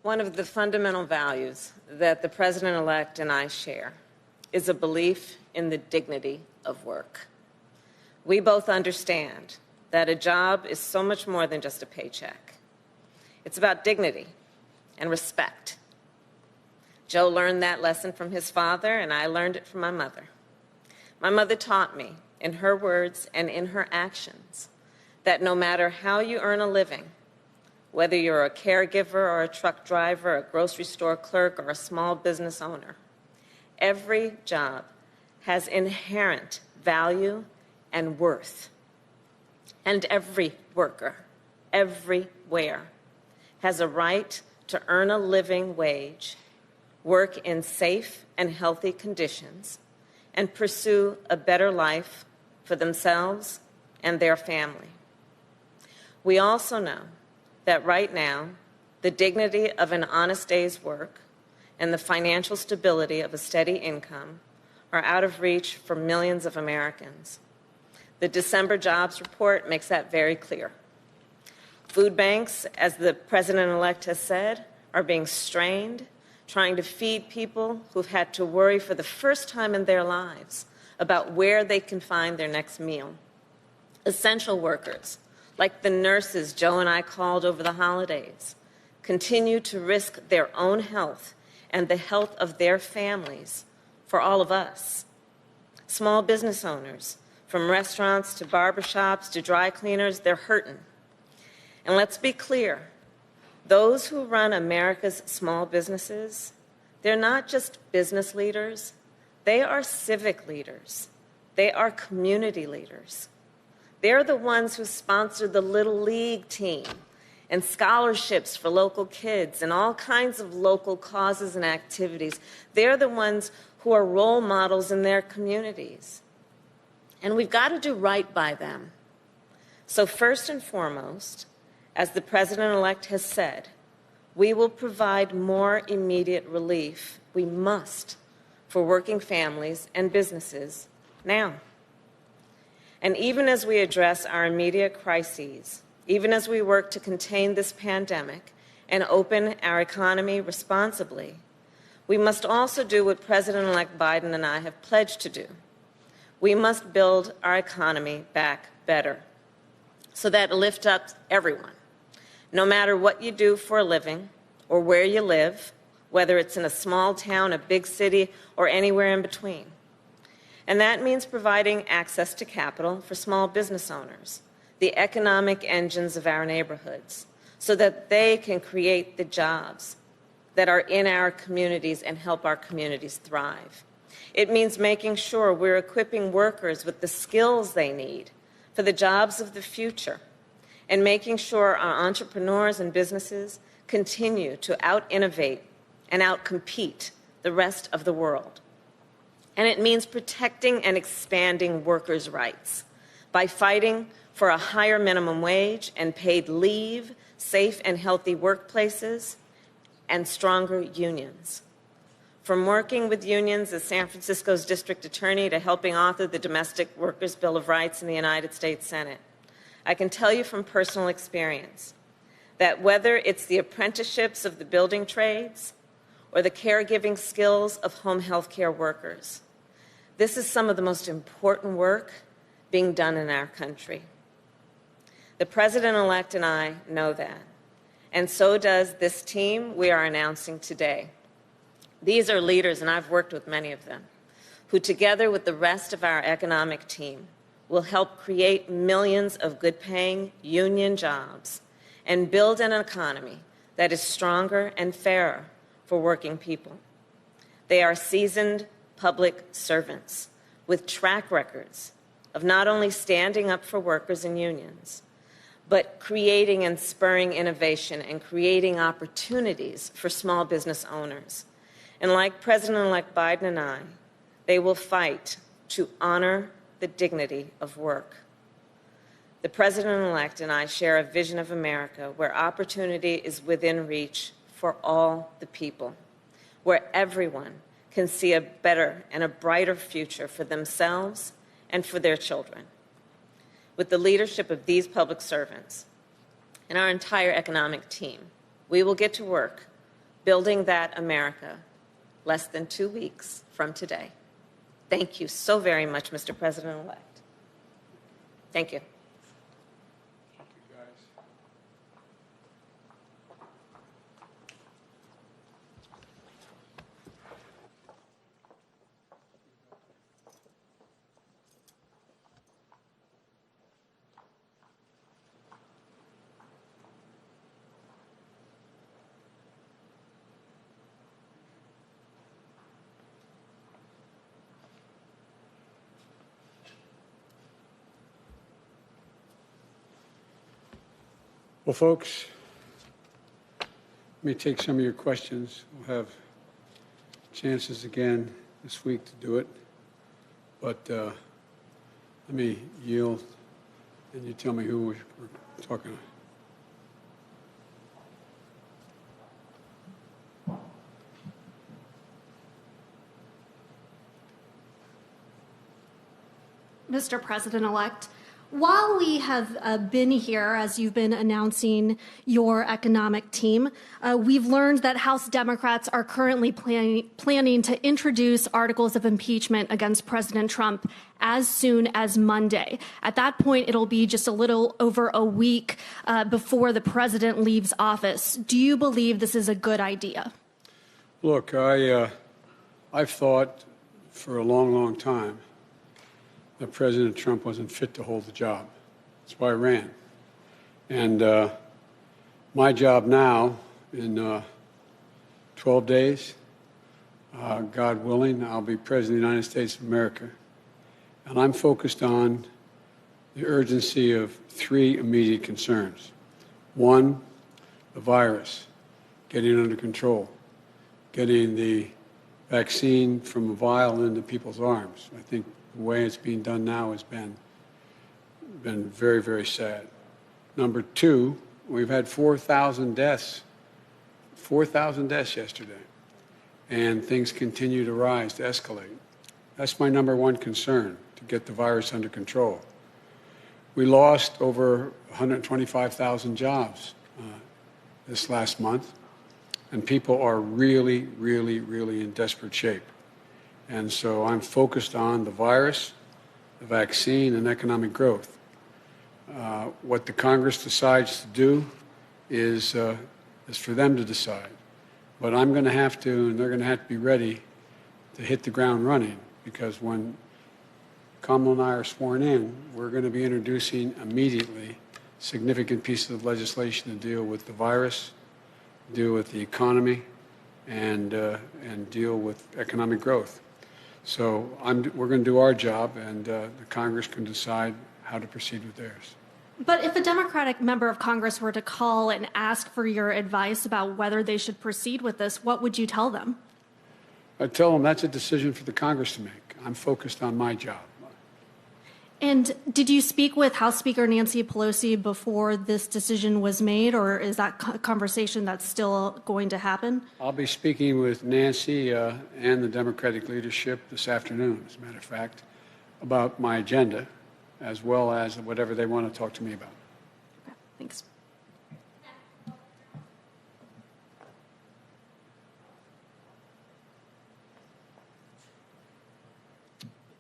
One of the fundamental values that the President-elect and I share is a belief in the dignity of work. We both understand that a job is so much more than just a paycheck. It's about dignity and respect. Joe learned that lesson from his father, and I learned it from my mother. My mother taught me, in her words and in her actions, that no matter how you earn a living, whether you're a caregiver or a truck driver, a grocery store clerk, or a small business owner, every job has inherent value and worth. And every worker, everywhere, has a right to earn a living wage, work in safe and healthy conditions, and pursue a better life for themselves and their family. We also know that right now, the dignity of an honest day's work and the financial stability of a steady income are out of reach for millions of Americans. The December jobs report makes that very clear. Food banks, as the President-elect has said, are being strained, trying to feed people who've had to worry for the first time in their lives about where they can find their next meal. Essential workers, like the nurses Joe and I called over the holidays, continue to risk their own health and the health of their families for all of us. Small business owners, from restaurants to barbershops to dry cleaners, they're hurting. And let's be clear, Those who run America's small businesses, they're not just business leaders, they are civic leaders. They are community leaders. They're the ones who sponsor the Little League team and scholarships for local kids and all kinds of local causes and activities. They're the ones who are role models in their communities. And we've got to do right by them. So first and foremost, as the President-elect has said, we will provide more immediate relief. We must, for working families and businesses now. And even as we address our immediate crises, even as we work to contain this pandemic and open our economy responsibly, we must also do what President-elect Biden and I have pledged to do. We must build our economy back better so that it lifts up everyone, no matter what you do for a living or where you live, whether it's in a small town, a big city, or anywhere in between. And that means providing access to capital for small business owners, the economic engines of our neighborhoods, so that they can create the jobs that are in our communities and help our communities thrive. It means making sure we're equipping workers with the skills they need for the jobs of the future, and making sure our entrepreneurs and businesses continue to out-innovate and out-compete the rest of the world. And it means protecting and expanding workers' rights by fighting for a higher minimum wage and paid leave, safe and healthy workplaces, and stronger unions. From working with unions as San Francisco's district attorney to helping author the Domestic Workers' Bill of Rights in the United States Senate, I can tell you from personal experience that whether it's the apprenticeships of the building trades or the caregiving skills of home health care workers, this is some of the most important work being done in our country. The President-elect and I know that, and so does this team we are announcing today. These are leaders, and I've worked with many of them, who together with the rest of our economic team will help create millions of good-paying union jobs and build an economy that is stronger and fairer for working people. They are seasoned public servants with track records of not only standing up for workers and unions, but creating and spurring innovation and creating opportunities for small business owners. And like President-elect Biden and I, they will fight to honor the dignity of work. The President-elect and I share a vision of America where opportunity is within reach for all the people, where everyone can see a better and a brighter future for themselves and for their children. With the leadership of these public servants and our entire economic team, we will get to work building that America less than 2 weeks from today. Thank you so very much, Mr. President-elect. Thank you. Well, folks, let me take some of your questions. We'll have chances again this week to do it. But let me yield, and you tell me who we're talking to. Mr. President-elect, while we have been here, as you've been announcing your economic team, we've learned that House Democrats are currently planning to introduce articles of impeachment against President Trump as soon as Monday. At that point, it'll be just a little over a week before the president leaves office. Do you believe this is a good idea? Look, I've thought for a long, long time that President Trump wasn't fit to hold the job. That's why I ran. And My job now, in 12 days, God willing, I'll be President of the United States of America. And I'm focused on the urgency of three immediate concerns. One, the virus, getting it under control, getting the vaccine from a vial into people's arms. I think the way it's being done now has been very, very sad. Number two, we've had 4,000 deaths yesterday, and things continue to rise, to escalate. That's my number one concern, to get the virus under control. We lost over 125,000 jobs this last month, and people are really, really, really in desperate shape. And so I'm focused on the virus, the vaccine, and economic growth. What the Congress decides to do is for them to decide. But I'm going to have to, and they're going to have to be ready to hit the ground running, because when Kamala and I are sworn in, we're going to be introducing immediately significant pieces of legislation to deal with the virus, deal with the economy, and deal with economic growth. So we're going to do our job, and the Congress can decide how to proceed with theirs. But if a Democratic member of Congress were to call and ask for your advice about whether they should proceed with this, what would you tell them? I'd tell them that's a decision for the Congress to make. I'm focused on my job. And did you speak with House Speaker Nancy Pelosi before this decision was made, or is that conversation that's still going to happen? I'll be speaking with Nancy and the Democratic leadership this afternoon, as a matter of fact, about my agenda, as well as whatever they want to talk to me about. Okay, thanks.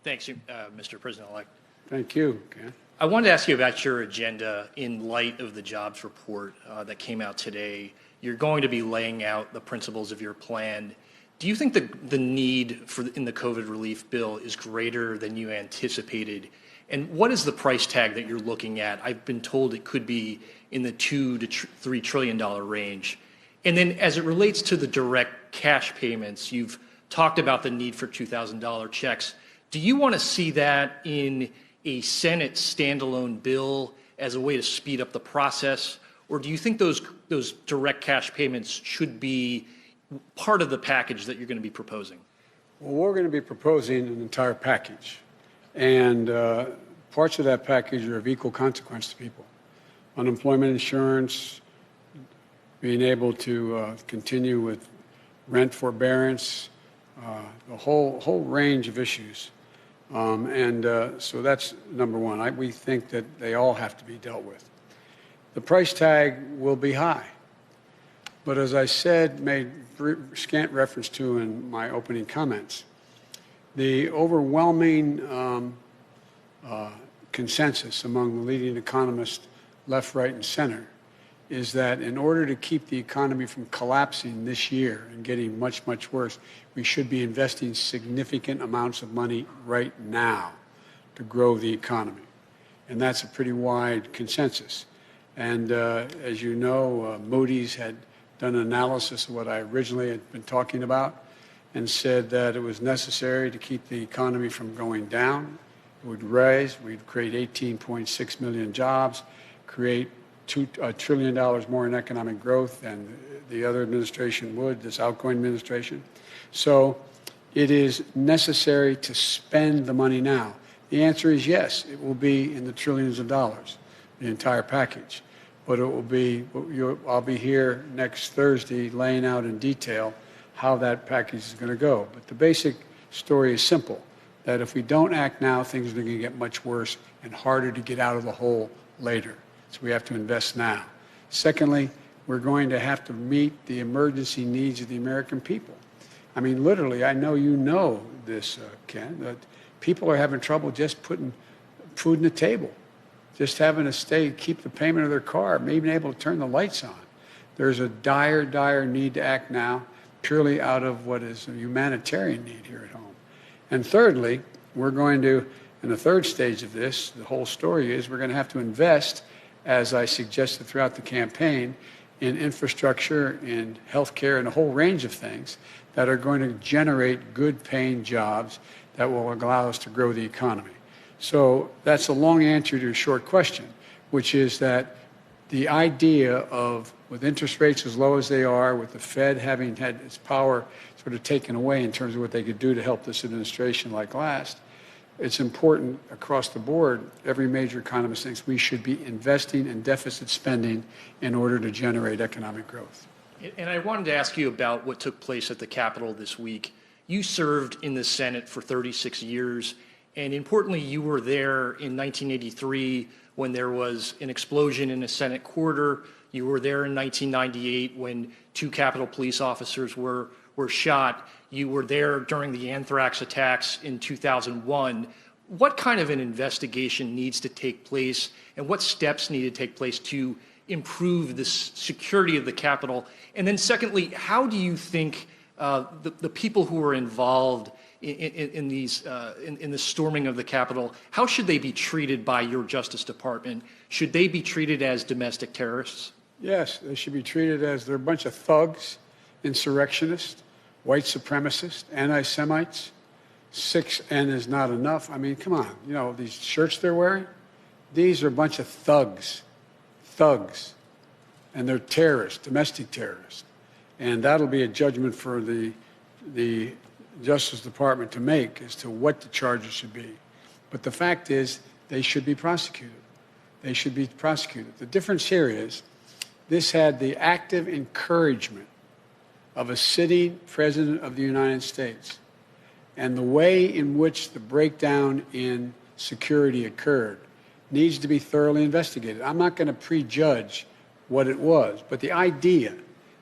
Thanks, Mr. President-elect. Thank you, Ken. I wanted to ask you about your agenda in light of the jobs report that came out today. You're going to be laying out the principles of your plan. Do you think the need in the COVID relief bill is greater than you anticipated? And what is the price tag that you're looking at? I've been told it could be in the $2 to $3 trillion range. And then as it relates to the direct cash payments, you've talked about the need for $2,000 checks. Do you want to see that in a Senate standalone bill as a way to speed up the process? Or do you think those direct cash payments should be part of the package that you're going to be proposing? Well, we're going to be proposing an entire package. And parts of that package are of equal consequence to people. Unemployment insurance, being able to continue with rent forbearance, a whole range of issues. So that's number one. We think that they all have to be dealt with. The price tag will be high. But as I said, made scant reference to in my opening comments, the overwhelming consensus among the leading economists, left, right, and center, is that in order to keep the economy from collapsing this year and getting much, much worse, we should be investing significant amounts of money right now to grow the economy. And that's a pretty wide consensus. And as you know, Moody's had done an analysis of what I originally had been talking about and said that it was necessary to keep the economy from going down. It would rise, we'd create 18.6 million jobs, create $2 trillion more in economic growth than the other administration would, this outgoing administration. So it is necessary to spend the money now. The answer is yes, it will be in the trillions of dollars, the entire package. But it will be, I'll be here next Thursday laying out in detail how that package is going to go. But the basic story is simple, that if we don't act now, things are going to get much worse and harder to get out of the hole later. So we have to invest now. Secondly, we're going to have to meet the emergency needs of the American people. I mean, literally, I know you know this, Ken, that people are having trouble just putting food on the table, just having to keep the payment of their car, maybe being able to turn the lights on. There's a dire, dire need to act now, purely out of what is a humanitarian need here at home. And thirdly, we're going to, in the third stage of this, the whole story is we're going to have to invest, as I suggested throughout the campaign, in infrastructure, in healthcare, and a whole range of things that are going to generate good-paying jobs that will allow us to grow the economy. So that's a long answer to a short question, which is that the idea of, with interest rates as low as they are, with the Fed having had its power sort of taken away in terms of what they could do to help this administration like last, it's important across the board. Every major economist thinks we should be investing in deficit spending in order to generate economic growth. And I wanted to ask you about what took place at the Capitol this week. You served in the Senate for 36 years, and importantly, you were there in 1983 when there was an explosion in a Senate corridor. You were there in 1998 when 2 Capitol police officers were shot. You were there during the anthrax attacks in 2001. What kind of an investigation needs to take place, and what steps need to take place to improve the security of the Capitol? And then secondly, how do you think the people who were involved in the storming of the Capitol, how should they be treated by your Justice Department? Should they be treated as domestic terrorists? Yes, they should be treated as they're a bunch of thugs, insurrectionists, white supremacists, anti-Semites. 6N is not enough. I mean, come on. You know, these shirts they're wearing, these are a bunch of thugs. And they're terrorists, domestic terrorists. And that'll be a judgment for the Justice Department to make as to what the charges should be. But the fact is, they should be prosecuted. They should be prosecuted. The difference here is this had the active encouragement of a sitting president of the United States. And the way in which the breakdown in security occurred needs to be thoroughly investigated. I'm not going to prejudge what it was, but the idea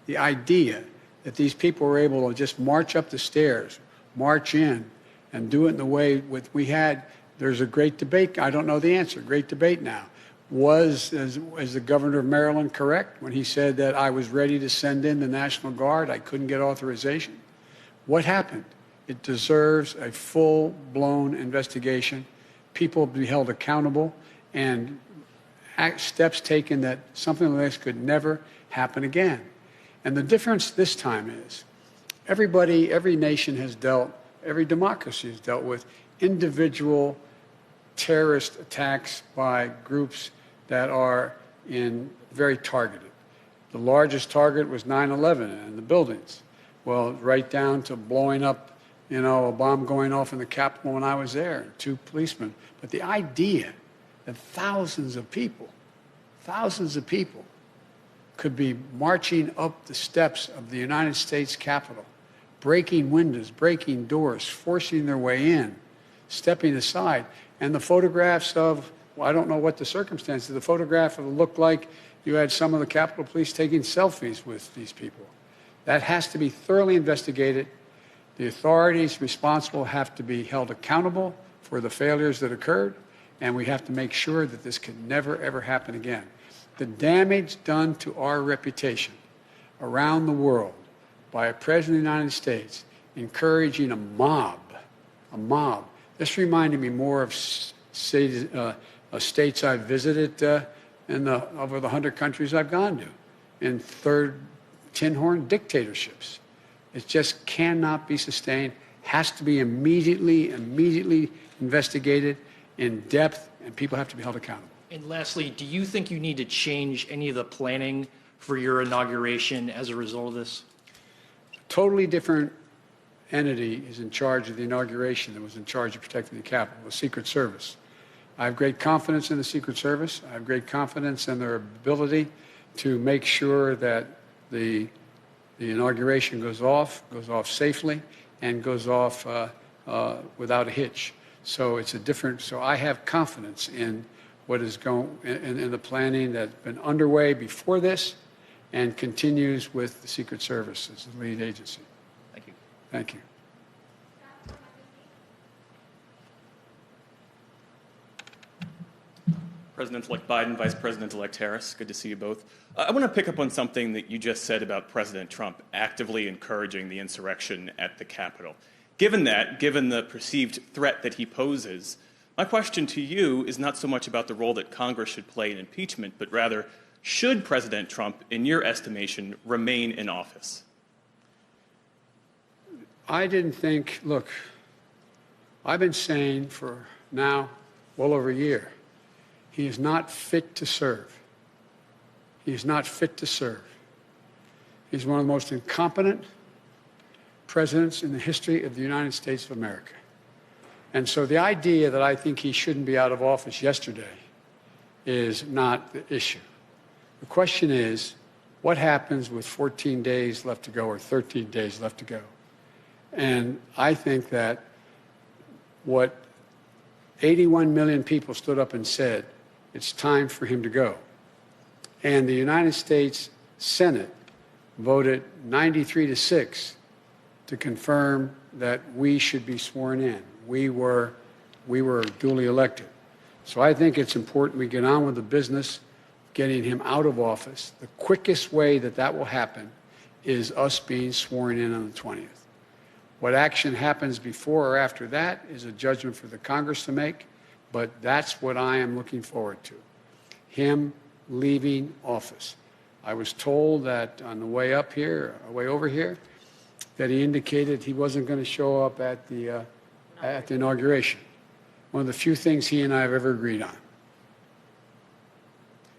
that these people were able to just march up the stairs, march in, and do it in the way we had, there's a great debate. I don't know the answer. Great debate now. Was the governor of Maryland correct when he said that I was ready to send in the National Guard? I couldn't get authorization. What happened? It deserves a full-blown investigation. People be held accountable, and steps taken that something like this could never happen again. And the difference this time is every nation has dealt, every democracy has dealt with individual terrorist attacks by groups that are very targeted. The largest target was 9/11 and the buildings. Well, right down to blowing up, a bomb going off in the Capitol when I was there, 2 policemen. But the idea that thousands of people could be marching up the steps of the United States Capitol, breaking windows, breaking doors, forcing their way in, stepping aside. And the photographs of, well, I don't know what the circumstances, the photograph looked like you had some of the Capitol Police taking selfies with these people. That has to be thoroughly investigated. The authorities responsible have to be held accountable for the failures that occurred, and we have to make sure that this can never, ever happen again. The damage done to our reputation around the world by a president of the United States encouraging a mob. This reminded me more of states I've visited over the 100 countries I've gone to, in third tin horn dictatorships. It just cannot be sustained, has to be immediately investigated in depth, and people have to be held accountable. And lastly, do you think you need to change any of the planning for your inauguration as a result of this? A totally different entity is in charge of the inauguration that was in charge of protecting the Capitol, the Secret Service. I have great confidence in the Secret Service. I have great confidence in their ability to make sure that the inauguration goes off safely and goes off without a hitch. So so I have confidence in what is in the planning that's been underway before this and continues with the Secret Service as the lead agency. Thank you. Thank you. President-elect Biden, Vice President-elect Harris, good to see you both. I want to pick up on something that you just said about President Trump actively encouraging the insurrection at the Capitol. Given the perceived threat that he poses, my question to you is not so much about the role that Congress should play in impeachment, but rather, Should President Trump, in your estimation, remain in office? I didn't think, look, I've been saying for now well over a year, he is not fit to serve. He is not fit to serve. He's one of the most incompetent presidents in the history of the United States of America. And so the idea that I think he shouldn't be out of office yesterday is not the issue. The question is, what happens with 14 days left to go or 13 days left to go? And I think that what 81 million people stood up and said, it's time for him to go. And the United States Senate voted 93-6 to confirm that we should be sworn in. We were duly elected. So I think it's important we get on with the business, getting him out of office. The quickest way that that will happen is us being sworn in on the 20th. What action happens before or after that is a judgment for the Congress to make, but that's what I am looking forward to, him leaving office. I was told that on the way up here, way over here, that he indicated he wasn't going to show up at the inauguration. One of the few things he and I have ever agreed on.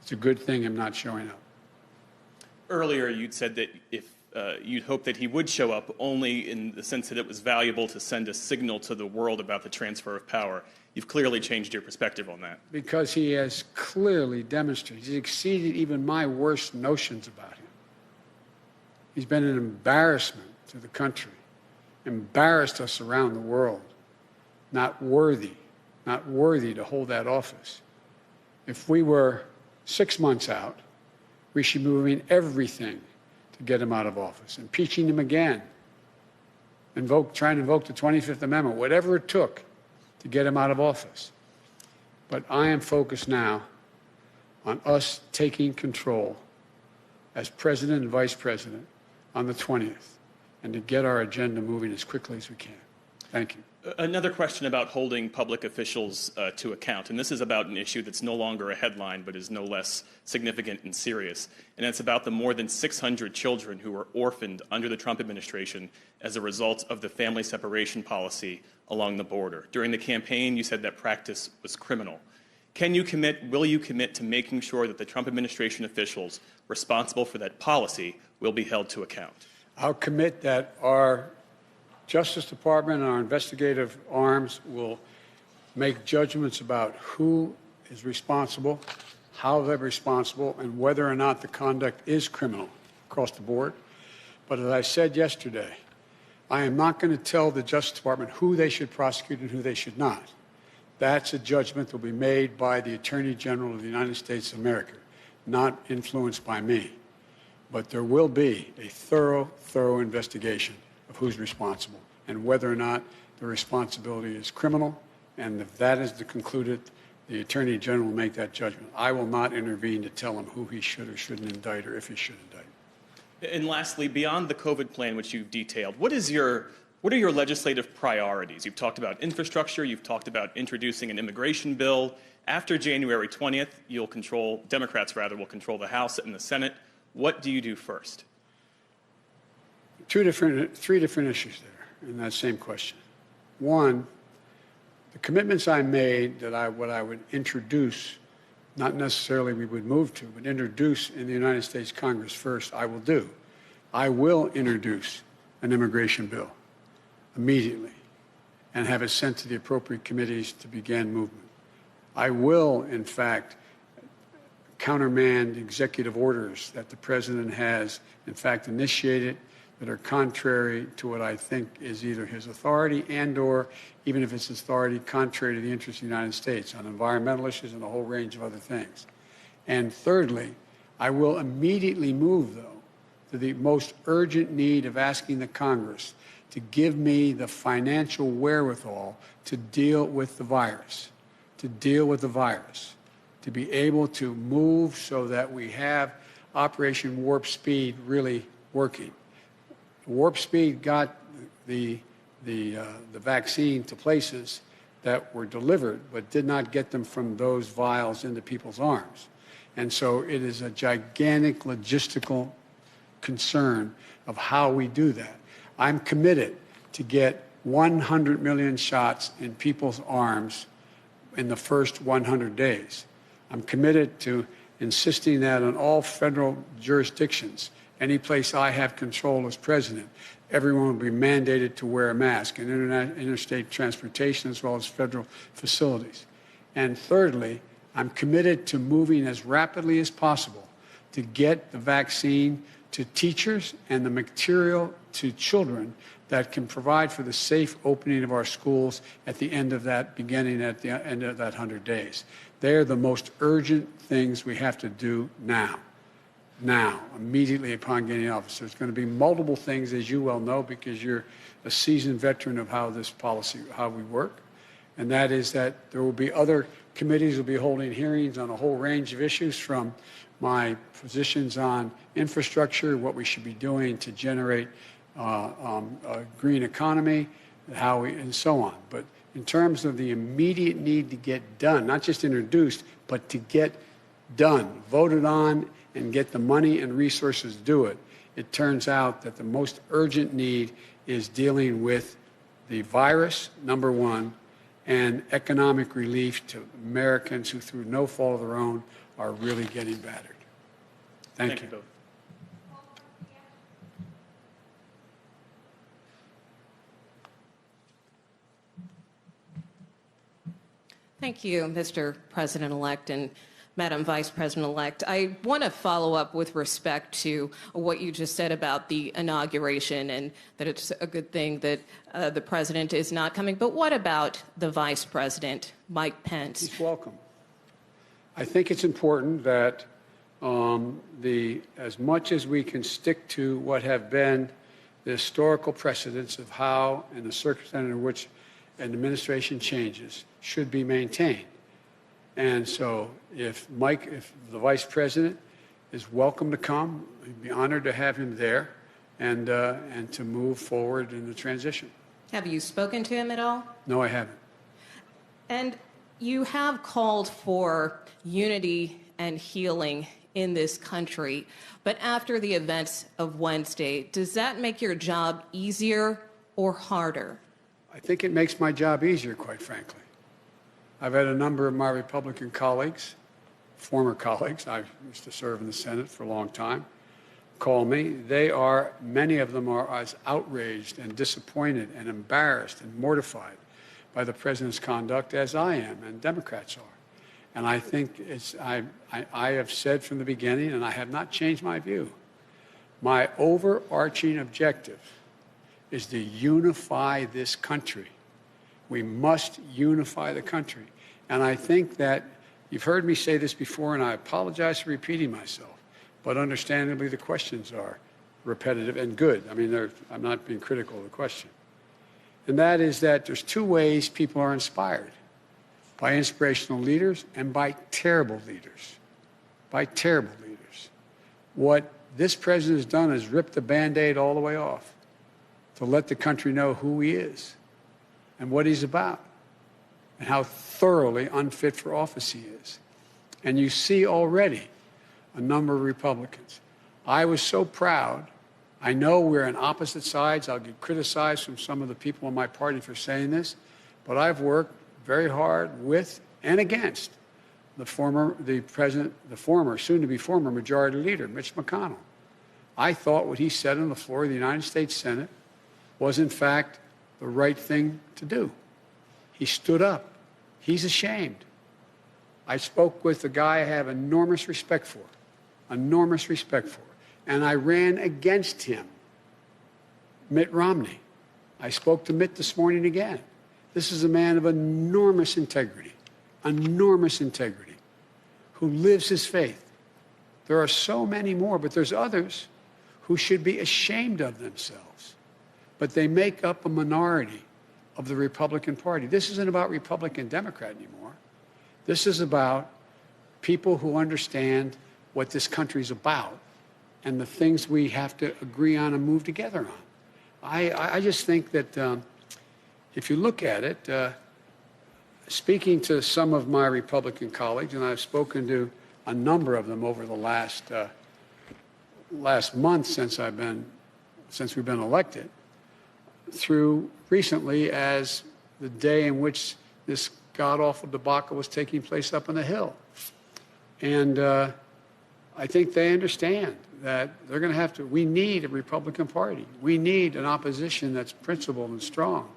It's a good thing I'm not showing up. Earlier, you'd said that if you'd hope that he would show up only in the sense that it was valuable to send a signal to the world about the transfer of power. You've clearly changed your perspective on that. Because he has clearly demonstrated, he's exceeded even my worst notions about him. He's been an embarrassment to the country, embarrassed us around the world, not worthy to hold that office. If we were 6 months out, we should be moving everything to get him out of office, impeaching him again, trying to invoke the 25th Amendment, whatever it took to get him out of office. But I am focused now on us taking control as president and vice president on the 20th and to get our agenda moving as quickly as we can. Thank you. Another question about holding public officials to account, and this is about an issue that's no longer a headline but is no less significant and serious, and it's about the more than 600 children who were orphaned under the Trump administration as a result of the family separation policy along the border. During the campaign, you said that practice was criminal. Will you commit to making sure that the Trump administration officials responsible for that policy will be held to account? I'll commit that our Justice Department and our investigative arms will make judgments about who is responsible, how they're responsible, and whether or not the conduct is criminal across the board. But as I said yesterday, I am not going to tell the Justice Department who they should prosecute and who they should not. That's a judgment that will be made by the Attorney General of the United States of America, not influenced by me. But there will be a thorough investigation of who's responsible and whether or not the responsibility is criminal. And if that is concluded, the Attorney General will make that judgment. I will not intervene to tell him who he should or shouldn't indict or if he should indict. And lastly, beyond the COVID plan, which you've detailed, what are your legislative priorities? You've talked about infrastructure. You've talked about introducing an immigration bill. After January 20th, Democrats will control the House and the Senate. What do you do first? Three different issues there in that same question. One, the commitments I made that what I would introduce, not necessarily we would move to, but introduce in the United States Congress first, I will do. I will introduce an immigration bill immediately and have it sent to the appropriate committees to begin movement. I will, in fact, countermand executive orders that the president has, in fact, initiated that are contrary to what I think is either his authority and or, even if it's his authority, contrary to the interests of the United States on environmental issues and a whole range of other things. And thirdly, I will immediately move, though, to the most urgent need of asking the Congress to give me the financial wherewithal to deal with the virus, to be able to move so that we have Operation Warp Speed really working. Warp Speed got the vaccine to places that were delivered, but did not get them from those vials into people's arms. And so it is a gigantic logistical concern of how we do that. I'm committed to get 100 million shots in people's arms in the first 100 days. I'm committed to insisting that on all federal jurisdictions, any place I have control as president, everyone will be mandated to wear a mask in interstate transportation as well as federal facilities. And thirdly, I'm committed to moving as rapidly as possible to get the vaccine to teachers and the material to children that can provide for the safe opening of our schools at the end of that, beginning at the end of that 100 days. They are the most urgent things we have to do now. Now, immediately upon getting office. There's going to be multiple things, as you well know, because you're a seasoned veteran of how this policy, how we work. And that is that there will be other committees will be holding hearings on a whole range of issues, from my positions on infrastructure, what we should be doing to generate a green economy, and so on. But in terms of the immediate need to get done, not just introduced, but to get done, voted on, and get the money and resources to do it, it turns out that the most urgent need is dealing with the virus, number one, and economic relief to Americans who, through no fault of their own, are really getting battered. Thank you. Both. Thank you, Mr. President-elect and Madam Vice President-elect. I want to follow up with respect to what you just said about the inauguration and that it's a good thing that the president is not coming. But what about the Vice President, Mike Pence? He's welcome. I think it's important that as much as we can stick to what have been the historical precedents of how and the circumstances in which an administration changes should be maintained. And so if the Vice President is welcome to come, we'd be honored to have him there and to move forward in the transition. Have you spoken to him at all? No, I haven't. And you have called for unity and healing in this country. But after the events of Wednesday, does that make your job easier or harder? I think it makes my job easier, quite frankly. I've had a number of my Republican colleagues, former colleagues, I used to serve in the Senate for a long time, call me. Many of them are as outraged and disappointed and embarrassed and mortified by the president's conduct as I am and Democrats are. And I think I have said from the beginning, and I have not changed my view, my overarching objective is to unify this country. We must unify the country. And I think that you've heard me say this before, and I apologize for repeating myself, but understandably the questions are repetitive and good. I mean, I'm not being critical of the question. And that is that there's two ways people are inspired: by inspirational leaders and by terrible leaders. By terrible leaders. What this president has done is rip the Band-Aid all the way off to let the country know who he is and what he's about and how thoroughly unfit for office he is. And you see already a number of Republicans. I was so proud. I know we're on opposite sides. I'll get criticized from some of the people in my party for saying this, but I've worked very hard with and against the former, soon-to-be former Majority Leader, Mitch McConnell. I thought what he said on the floor of the United States Senate was, in fact, the right thing to do. He stood up. He's ashamed. I spoke with a guy I have enormous respect for, and I ran against him, Mitt Romney. I spoke to Mitt this morning again. This is a man of enormous integrity, who lives his faith. There are so many more, but there's others who should be ashamed of themselves. But they make up a minority of the Republican Party. This isn't about Republican Democrat anymore. This is about people who understand what this country's about and the things we have to agree on and move together on. I just think that if you look at it, speaking to some of my Republican colleagues, and I've spoken to a number of them over the last month since we've been elected, through recently as the day in which this god-awful debacle was taking place up on the Hill. And I think they understand that they're going to have to, we need a Republican Party. We need an opposition that's principled and strong.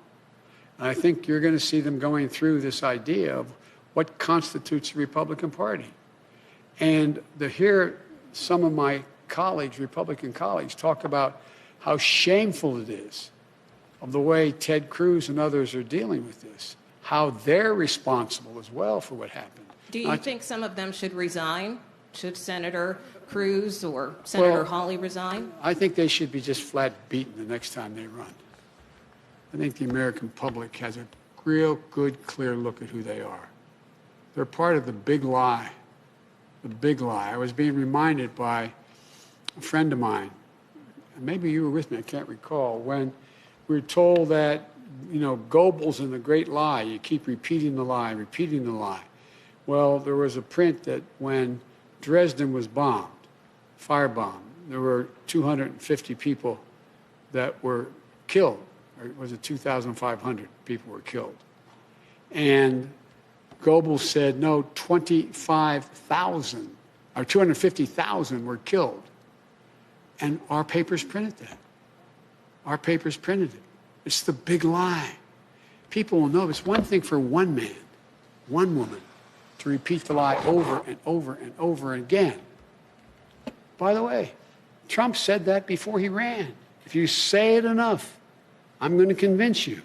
And I think you're going to see them going through this idea of what constitutes a Republican Party. And to hear some of my colleagues, Republican colleagues, talk about how shameful it is of the way Ted Cruz and others are dealing with this, how they're responsible as well for what happened. Do you think some of them should resign? Should Senator Cruz or Senator Hawley resign? I think they should be just flat beaten the next time they run. I think the American public has a real good, clear look at who they are. They're part of the big lie. The big lie. I was being reminded by a friend of mine, and maybe you were with me, I can't recall, when we were told that, Goebbels in the great lie, you keep repeating the lie, repeating the lie. Well, there was a print that when Dresden was bombed, firebombed, there were 250 people that were killed, or was it 2,500 people were killed? And Goebbels said, no, 25,000 or 250,000 were killed. And our papers printed that. Our papers printed it. It's the big lie. People will know it's one thing for one man, one woman, to repeat the lie over and over and over again. By the way, Trump said that before he ran. If you say it enough, I'm going to convince you.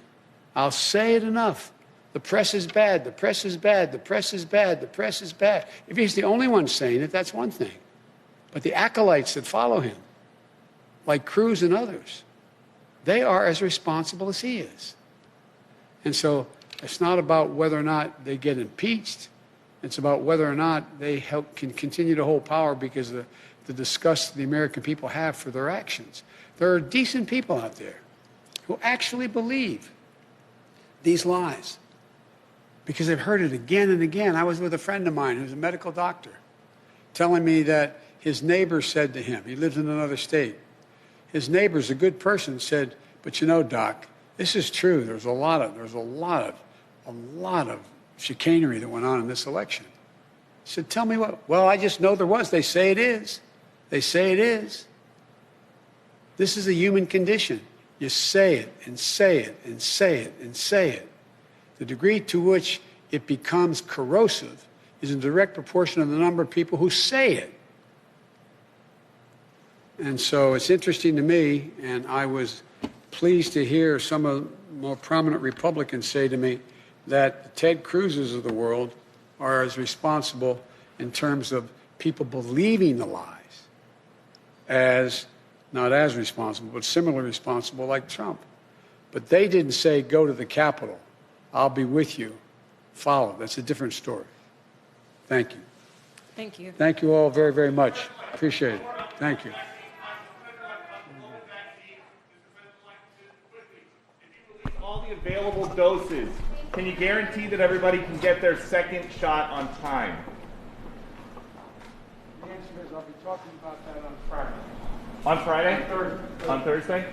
I'll say it enough. The press is bad, the press is bad, the press is bad, the press is bad. If he's the only one saying it, that's one thing. But the acolytes that follow him, like Cruz and others, they are as responsible as he is. And so it's not about whether or not they get impeached. It's about whether or not they can continue to hold power because of the disgust the American people have for their actions. There are decent people out there who actually believe these lies because they've heard it again and again. I was with a friend of mine who's a medical doctor telling me that his neighbor said to him, he lives in another state, his neighbor's a good person, said, but Doc, this is true. There's a lot of chicanery that went on in this election. He said, tell me what? Well, I just know there was. They say it is. They say it is. This is a human condition. You say it and say it and say it and say it. The degree to which it becomes corrosive is in direct proportion to the number of people who say it. And so it's interesting to me, and I was pleased to hear some of the more prominent Republicans say to me that the Ted Cruzes of the world are as responsible in terms of people believing the lies as, not as responsible, but similarly responsible like Trump. But they didn't say, go to the Capitol. I'll be with you. Follow. That's a different story. Thank you. Thank you. Thank you all very, very much. Appreciate it. Thank you. All the available doses. Can you guarantee that everybody can get their second shot on time? The answer is I'll be talking about that on Friday. On Friday? On Thursday. On Thursday?